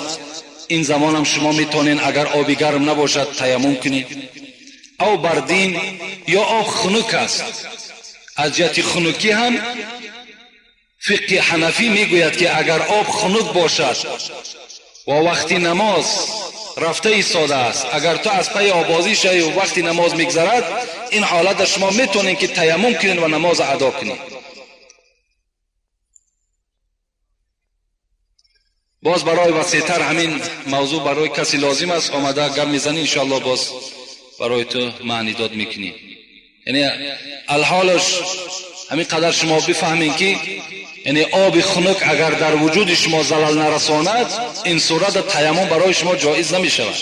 این زمان هم شما میتونین اگر آب گرم نباشد تیمم کنین. او بردین یا آب خنک است. از جهت خنکی هم فقه حنفی میگوید که اگر آب خنک باشد و وقتی نماز رفته ایستاده است، اگر تو از پی آبازی شوی و وقتی نماز میگذرد، این حالت شما میتونین که تیمم کنین و نماز ادا کنین. باز برای وسیع‌تر همین موضوع برای کسی لازم است آمده گر میزنی انشاءالله باز برای تو معنی داد میکنی. یعنی الحالش همین قدر شما بفهمین که یعنی آب خنک اگر در وجود شما زلال نرساند، این صورت تیمم برای شما جایز نمی شود.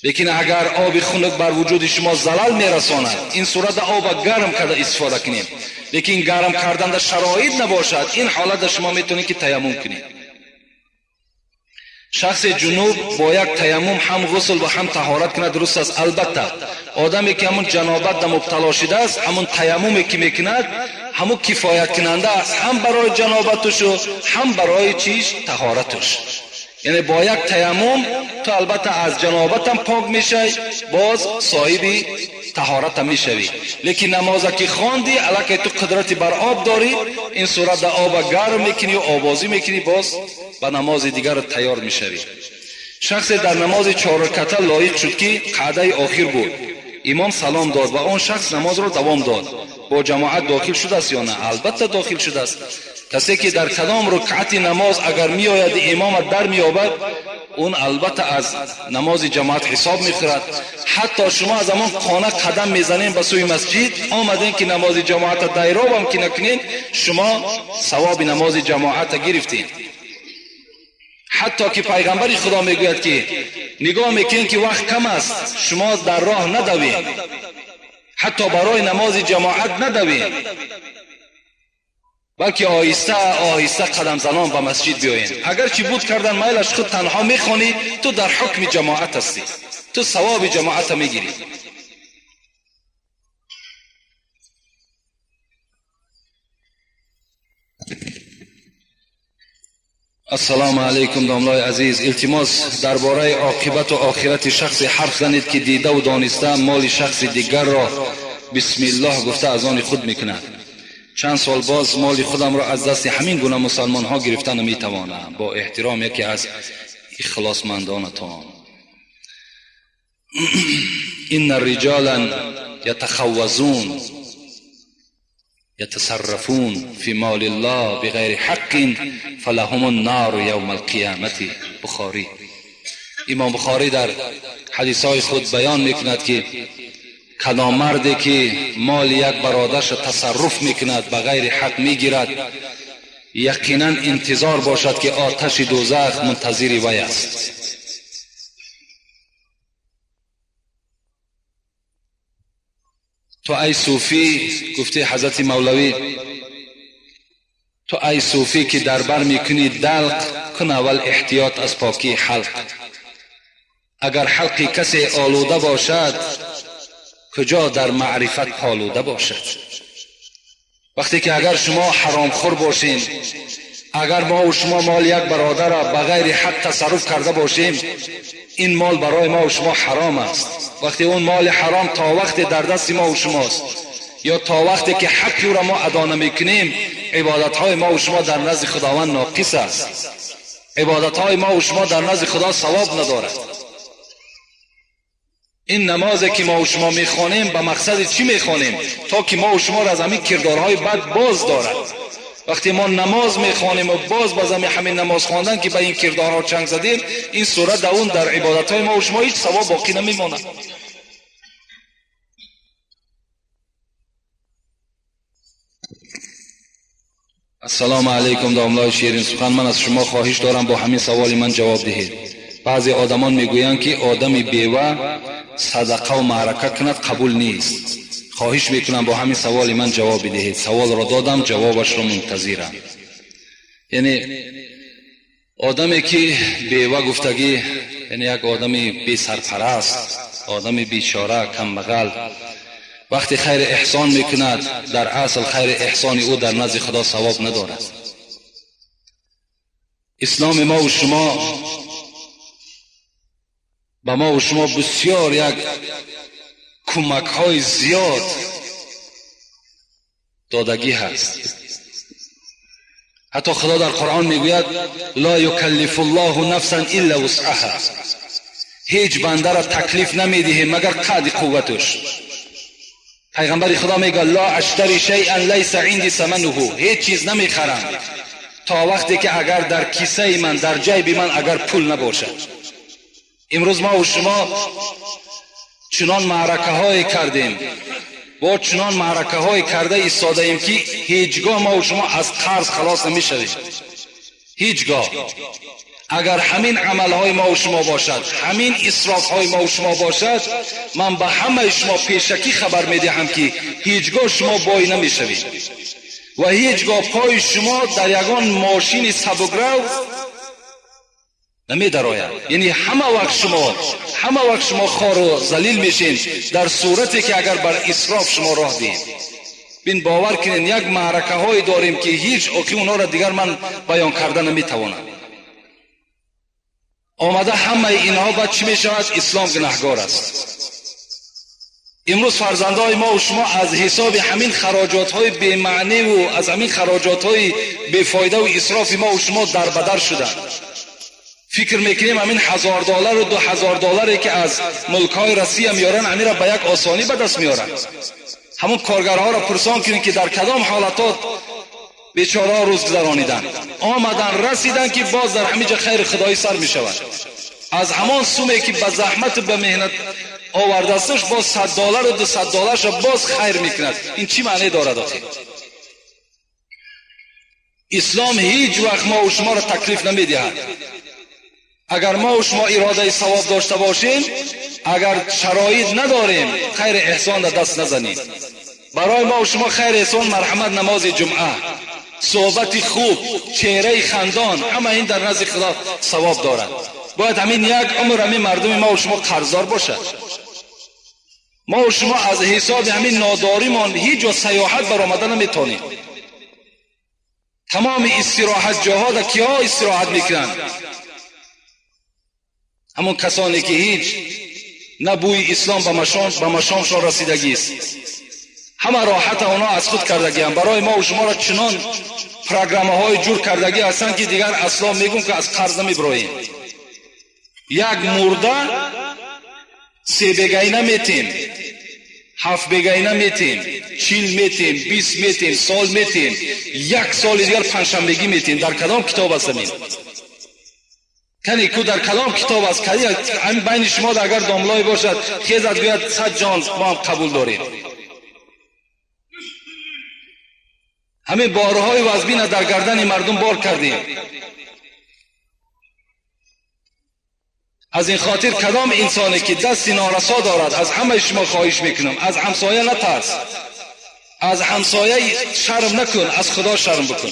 لیکن اگر آب خنک بر وجود شما زلال میرساند، این صورت آب گرم کرده استفاده کنیم. لیکن گرم کردن در شرایط نباشد، این حالت شما میتونید که تیمم کنید. شخص جنوب با یک تیمم هم غسل و هم طهارت کنه درست است. البته آدمی که همون جنابت در مبتلا شده است، همون تیممی که میکند همون کفایت کننده است، هم برای جنابتش و هم برای چیز طهارتش. یعنی با یک تیمم تو البته از جنابت هم پاک میشی، باز صاحب طهارت هم میشوی. لیکن نماز که خواندی الکی تو قدرت بر آب داری، این صورت آب گرم میکنی و آبازی میکنی، باز به نماز دیگر تیار میشوی. شخص در نماز 4 رکعته لایق شد که قعده آخر بود، امام سلام داد و آن شخص نماز را دوام داد. با جماعت داخل شده است یا نه؟ البته داخل شده است. کسی که در کدام رکعت نماز اگر می آید امام در می یابد، اون البته از نماز جماعت حساب می خورد. حتی شما از امان خانه قدم میزنین به سوی مسجد، آمدین که نماز جماعت دایراب هم که نکنین، شما ثواب نماز جماعت گرفتین. حتی که پیغمبر خدا میگوید که نگاه میکنین که وقت کم است، شما در راه ندوین، حتی برای نماز جماعت ندوین، بلکه آهسته آهسته قدم زنان به مسجد بیاین. اگر چی بود کردن میلش خود تنها میخوانی، تو در حکم جماعت هستی، تو ثواب جماعت میگیری. السلام علیکم داملای عزیز، التماس درباره عاقبت و آخرت شخص حرف زنید که دیده و دانسته مال شخص دیگر را بسم الله گفته از آن خود میکند. چند سال باز مال خودم را از دست همین گونه مسلمان ها گرفته نمیتوانم. با احترام یکی از اخلاصمندانتان. این الرجال یتخوزون یتصرفون فی مال الله بغیر حق فلهم النار یوم القیامت. بخاری. امام بخاری در حدیثهای خود بیان میکند که کدام مردی که مال یک برادرش تصرف میکند بغیر حق میگیرد، یقینا انتظار باشد که آتش دوزخ منتظر وی است. تو ای صوفی، گفته حضرت مولوی، تو ای صوفی که در بر میکنی دلق کن اول احتیاط از پاکی حلق. اگر حلق کسی آلوده باشد، کجا در معرفت پالوده باشد. وقتی که اگر شما حرام خور باشین، اگر ما و شما مال یک برادر را بغیر حق تصرف کرده باشیم، این مال برای ما و شما حرام است. وقتی اون مال حرام تا وقت در دست ما و شماست، یا تا وقتی که حقی را ما ادا نمیکنیم، عبادتهای ما و شما در نزد خداوند ناقص است. عبادتهای ما و شما در نزد خدا ثواب ندارد. این نمازی که ما و شما میخوانیم به مقصد چی میخوانیم؟ تا که ما و شما را از همین کردارهای بد باز دارد. وقتی ما نماز میخوانیم و باز همین نماز خواندن که به این کردارها چنگ زدیم، این صورت در اون در عبادتهای ما و شما هیچ ثواب باقی نمیماند. السلام علیکم داملای شیرین سخن، من از شما خواهش دارم با همین سوال من جواب دهید. بعضی آدمان میگویند که آدمی بیوه صدقه و معرکه کند قبول نیست. خواهش میکنم با همین سوال من جواب بدهید. سوال را دادم، جوابش را منتظرم. یعنی آدمی که بیوه گفتگی، یعنی یک آدمی بی سرپرست، آدمی بیچاره کمبغل، وقتی خیر احسان میکند، در اصل خیر احسان او در نزد خدا ثواب ندارد. اسلام ما و شما به ما و شما بسیار یک کمک های زیاد دادگی هست. حتی خدا در قرآن میگوید لا یکلف الله نفسا الا وسعها. هیچ بنده را تکلیف نمیده مگر قدر قوتش. پیغمبر خدا میگه لا اشتری شیئا لیس عندي ثمنه. هیچ چیز نمیخرم تا وقتی که اگر در کیسه من، در جیب من اگر پول نباشد. امروز ما و شما چنان معرکه های کردیم، با چنان معرکه های کرده ایستاده ایم که هیچگاه ما و شما از قرض خلاص نمیشویم. هیچگاه. اگر همین عمل های ما و شما باشد، همین اسراف های ما و شما باشد، من به همه شما پیشکی خبر میدهم که هیچگاه شما بای نمیشوید و هیچگاه پای شما در یگان ماشین سبکرو نمیدراید. یعنی همه وقت شما خار و ذلیل میشین در صورتی که اگر بر اسراف شما راه دید. بین باور کنین یک معرکه های داریم که هیچ اوکی اونا را دیگر من بیان کرده نمیتوانم. آمده همه اینها بعد چی میشود؟ اسلام گناهگار است. امروز فرزندای ما و شما از حساب همین خراجات های بی معنی و از همین خراجات های بی فایده و اسراف ما و شما در بدر شدند. فکر میکنیم همین $1000 و $2000 که از ملک های روسیه میارن همین را به یک آسانی به دست میارن. $1000 همون کارگرها را پرسان کنید که در کدام حالات بیچاره‌ها روز گذرانیدن، آمدن رسیدن که باز در همینجا خیر خدایی سر می شود. از همان سومی که به زحمت به مهنت آورده استش باز $100 و $200 را باز خیر میکند. این چی معنی دارد آخه؟ اسلام هیچ وقت ما و شما را تکلیف نمیدهد. اگر ما و شما اراده ثواب داشته باشیم، اگر شرایط نداریم، خیر احسان را دست نزنیم. برای ما و شما خیر احسان مرحمت، نماز جمعه، صحبت خوب، چهره خندان، همه این در نزد خدا ثواب دارد. باید همین یک عمر همین مردم ما و شما قرضدار باشد. ما و شما از حساب همین ناداریمان هیچ جا سیاحت برآمده نمیتونیم. تمام استراحت جاها در کیا استراحت میکنند؟ همون کسانی که هیچ نه بوی اسلام به مشامشان رسیدگی است. همه راحت اونا از خود کردگی هم. برای ما و شما را چنان پروگرام‌های جور کردگی هستند که دیگر اصلا میگون که از قرض نمیبراییم. یک مرده 3 بگی نمیتیم، 7 بگی نمیتیم، 40 میتیم، 20 میتیم، سال میتیم، 1 سال دیگر پنجشنبگی میتیم. در کدام کتاب است این؟ کنی کو در کدام کتاب است؟ کنی همین بین شما اگر داملای باشد خیزت گوید 100 جان ما هم قبول داریم. همین بارهای وزبین در گردن مردم بار کردیم. از این خاطر کدام انسانی که دست نارسا دارد، از همه شما خواهش میکنم از همسایه نترس، از همسایه شرم نکن، از خدا شرم بکن.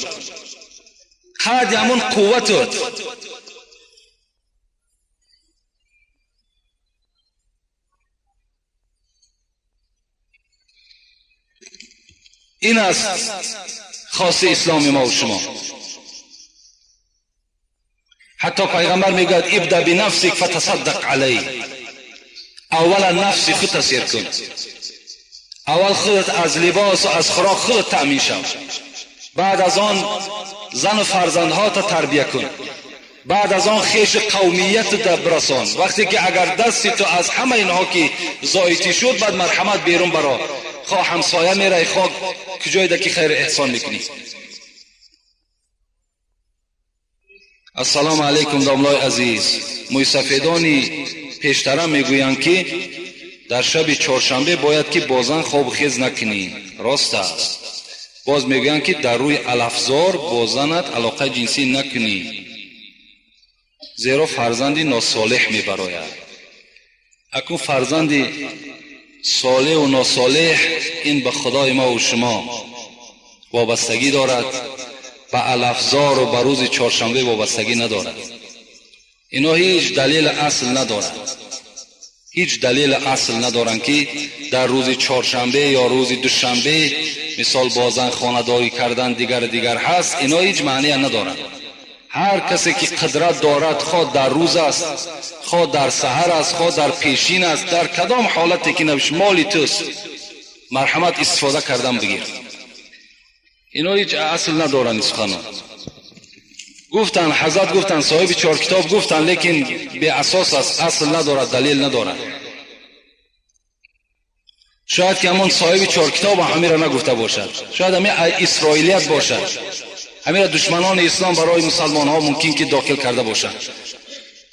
خود همون قوتت. این است خاص اسلام ما و شما. حتی پیغمبر میگوید ابدا بنفسک فتصدق علی. اول نفس خود تسیر کن، اول خودت از لباس و از خوراک خودت تأمین شو، بعد از آن زن و فرزندها تا تربیه کن، بعد از آن خیش قومیت تا برسان. وقتی که اگر دستی تو از همه اینها که زایتی شد، بعد مرحمت بیرون برا، خواه همسایه میره، خواه کجای ده که خیر احسان میکنی. السلام علیکم داملای عزیز. موی سفیدانی پیشترم میگویند که در شب چهارشنبه باید که بازن خواب خیز نکنی. راست است. باز میگویند که در روی الافزار بازنت علاقه جنسی نکنی، زیرا فرزندی ناصالح میبراید. اکنون فرزندی صالح و ناصالح این به خدای ما و شما وابستگی دارد، به الافزار و به روز چهارشنبه وابستگی ندارد. اینا هیچ دلیل اصل ندارد، هیچ دلیل اصل ندارند که در روز چهارشنبه یا روز دوشنبه مثال بازن خانه‌داری کردن دیگر هست. اینا هیچ معنی ندارد. هر کسی که قدرت دارد، خواه در روز است، خواه در سحر است، خواه در پیشین است، در کدام حالتی که نبیش مالی توست، مرحمت استفاده کردن بگیر. اینا هیچ اصل ندارن. اسخانو گفتن، حضرت گفتن، صاحب 4 کتاب گفتن، لیکن به اساس است، اصل ندارد، دلیل ندارد. شاید که همون صاحب 4 کتاب همین را نگفته باشد، شاید همین اسرائیلیت باشد، همین دشمنان اسلام برای مسلمان ها ممکن که داخل کرده باشد،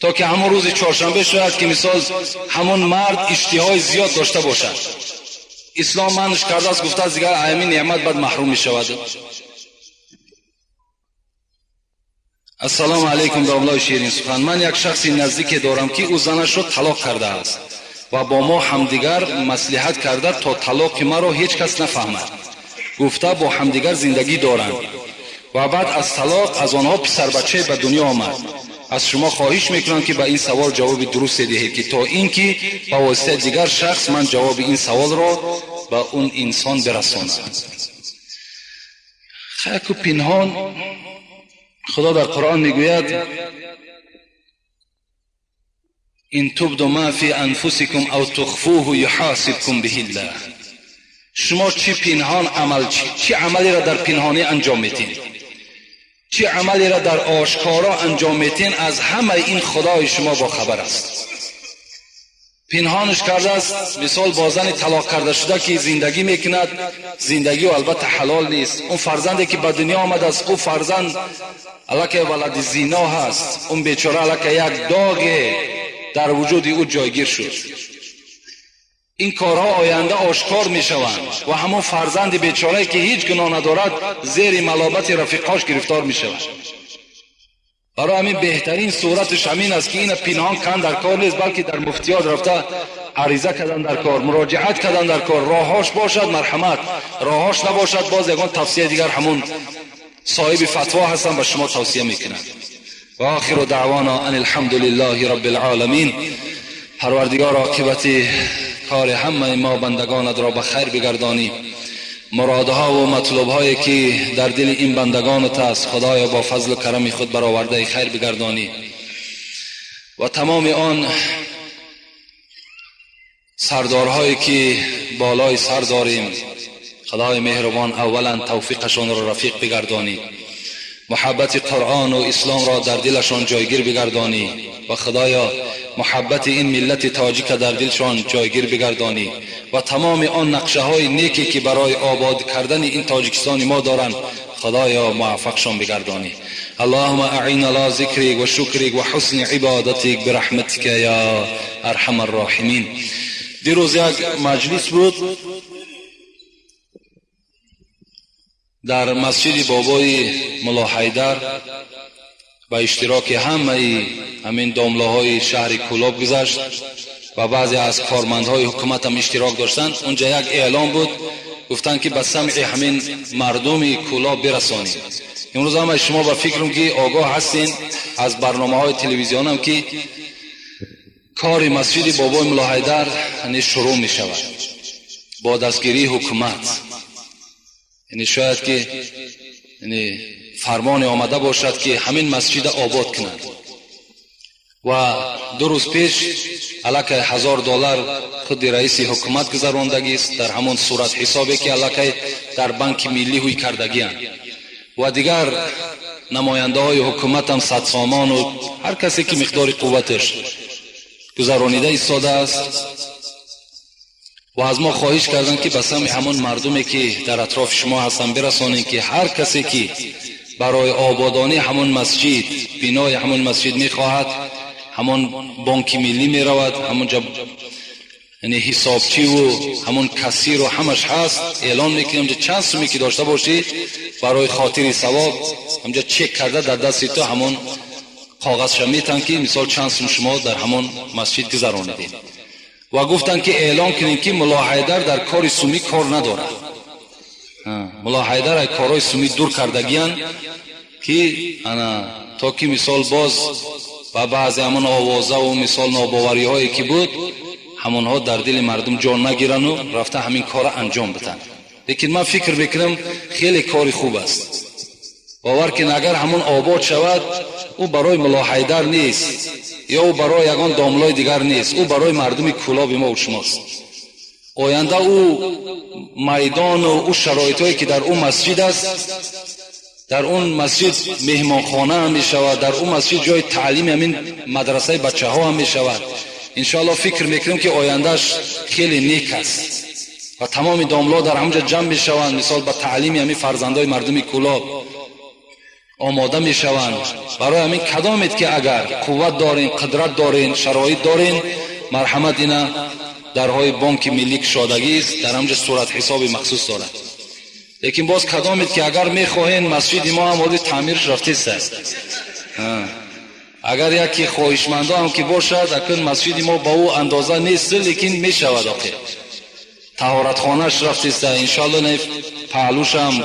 تا که همون روز چهارشنبه شاید که مثال همون مرد اشتهای زیاد داشته باشد. اسلام منش کرده است، گفته است دیگر همین نعمت بعد محروم می شود. السلام علیکم داملای شیرین سخن. من یک شخصی نزدیک دارم که او زنش را طلاق کرده است و با ما همدیگر مصلحت کرده تا طلاق مرا هیچ کس نفهمد. گفته با همدیگر زندگی دارند و بعد از طلاق از آنها پسر بچه به دنیا آمد. از شما خواهش میکنم که به این سوال جواب درست دهید که تا اینکه با واسطه دیگر شخص من جواب این سوال را به اون انسان برسانم. خاک و پنهان، خدا در قرآن میگوید این تبدوا ما فی انفسکم او تخفوه یحاسبکم به الله. شما چی پنهان عمل، چی عملی را در پنهانی انجام میتین، چی عملی را در آشکارا انجام میتین، از همه این خدای شما با خبر است. پنهانش کرده است. مثال با زن طلاق کرده شده که زندگی میکند، زندگی و البته حلال نیست. اون فرزندی که به دنیا آمده است، او فرزند الکه ولد زنا هست، اون بیچاره الکه یک داغ در وجود او جایگیر شد. این کارها آینده آشکار می شوند و همون فرزند بیچاره که هیچ گناه ندارد زیر ملامت رفیقاش گرفتار می شود. برای همین بهترین صورتش همین است که این پنهان کردن در کار نیست، بلکه در مفتیات رفته عریضه کردن در کار، مراجعت کردن در کار. راهاش باشد مرحمت، راهاش نباشد باز یگان توصیه دیگر همون صاحب فتوا هستن به شما توصیه میکنند. و آخر دعوانا ان الحمد لله رب العالمین. پروردگار عاقبت کار همه ما بندگانت را به خیر بگردانی. مرادها و مطلوبهایی که در دل این بندگانت است خدایا با فضل و کرم خود برآورده خیر بگردانی و تمام آن سردارهایی که بالای سر داریم خدای مهربان اولا توفیقشان را رفیق بگردانی، محبت قرآن و اسلام را در دلشان جایگیر بگردانی و خدایا محبت این ملت تاجیک در دلشان جایگیر بگردانی و تمام آن نقشه های نیکی که برای آباد کردن این تاجیکستان ما دارند خدایا موفقشان بگردانی. اللهم اعین علی ذکرک و شکرک و حسن عبادتک برحمتک یا ارحم الراحمین. دیروز یک مجلس بود در مسجد بابای ملا حیدر با اشتراک همین داملاهای شهر کولاب گذشت و بعضی از کارمندهای حکومت هم اشتراک داشتند. اونجا یک اعلام بود، گفتن که به سمع همین مردم کولاب برسانید. امروز هم شما با فکرم که آگاه هستین از برنامه‌های تلویزیون هم که کار مسجد بابای ملا حیدر شروع می شود با دستگیری حکومت. یعنی شاید که فرمان آمده باشد که همین مسجد آباد کنند و 2 روز پیش علاکه $1000 خود رئیس حکومت گذراندگی است در همون صورت حسابی که علاکه در بانک ملی ہوئی کردگی هست و دیگر نماینده های حکومت هم صد سامان و هر کسی که مقدار قوتش گذرانیده ایستاده است و از ما خواهش کردن که به سمع همون مردمی که در اطراف شما هستن برسانید که هر کسی که برای آبادانی همون مسجد، بنای همون مسجد میخواهد، همون بانک ملی میرود، همون جا یعنی حسابچی و همون کسیر و همش هست، اعلان میکنیم که چند سومی که داشته باشید برای خاطر ثواب همونجا چک کرده در دست تو همون کاغذ میتن که مثال چند سوم شما در همون مسجد گذرانیدید و گفتن که اعلان کنیم که ملا حیدر در کار سومی کار نداره. ملا حیدر از کارهای سومی دور کردگیان که تا که مثال باز و بعضی همون آوازه و مثال ناباوری هایی که بود همونها در دل مردم جان نگیرن و رفته همین کار انجام بدن. لیکن من فکر میکنم خیلی کاری خوب است. باور کن اگر همون آباد شود او برای ملا حیدر نیست یا او برای یگان داملای دیگر نیست، او برای مردم کولاب ما و شماست. آینده او میدان و او شرایطی که در اون مسجد است، در اون مسجد مهمانخانه هم می شود، در اون مسجد جای تعلیم همین مدرسه بچه ها هم می شود. انشاءالله فکر میکنم که آیندهش خیلی نیک است و تمام داملا در همونجا جمع می شوند، مثال با تعلیم همین فرزندای مردم کولاب آماده می شوند. برای همین کدامید که اگر قوت دارین، قدرت دارین، شرایط دارین، مرحمت اینا درهای بانک ملی کشادگی است، در همونجا صورت حساب مخصوص دارد. لیکن باز کدامید که اگر میخواهین مسجد ما هم تعمیرش رفته است، اگر یکی خواهشمنده هم که باشد اکن مسجد ما با او اندازه نیست لیکن میشود آخه طهارت خانهش رفته است. انشاءالله نه پهلوش هم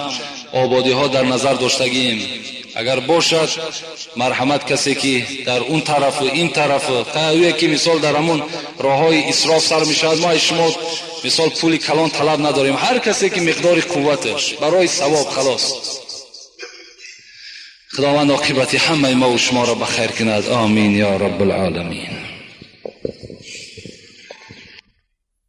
آبادی ها در نظر داشتگیم. اگر باشد مرحمت کسی که در اون طرف و این طرف تاویه که مثال در همون راه های اسراف سر می شود، ما شما مثال پولی کلان طلب نداریم، هر کسی که مقدار قوتش برای ثواب خلاص. خداوند عاقبت همه ما و شما را بخیر کند. آمین یا رب العالمین.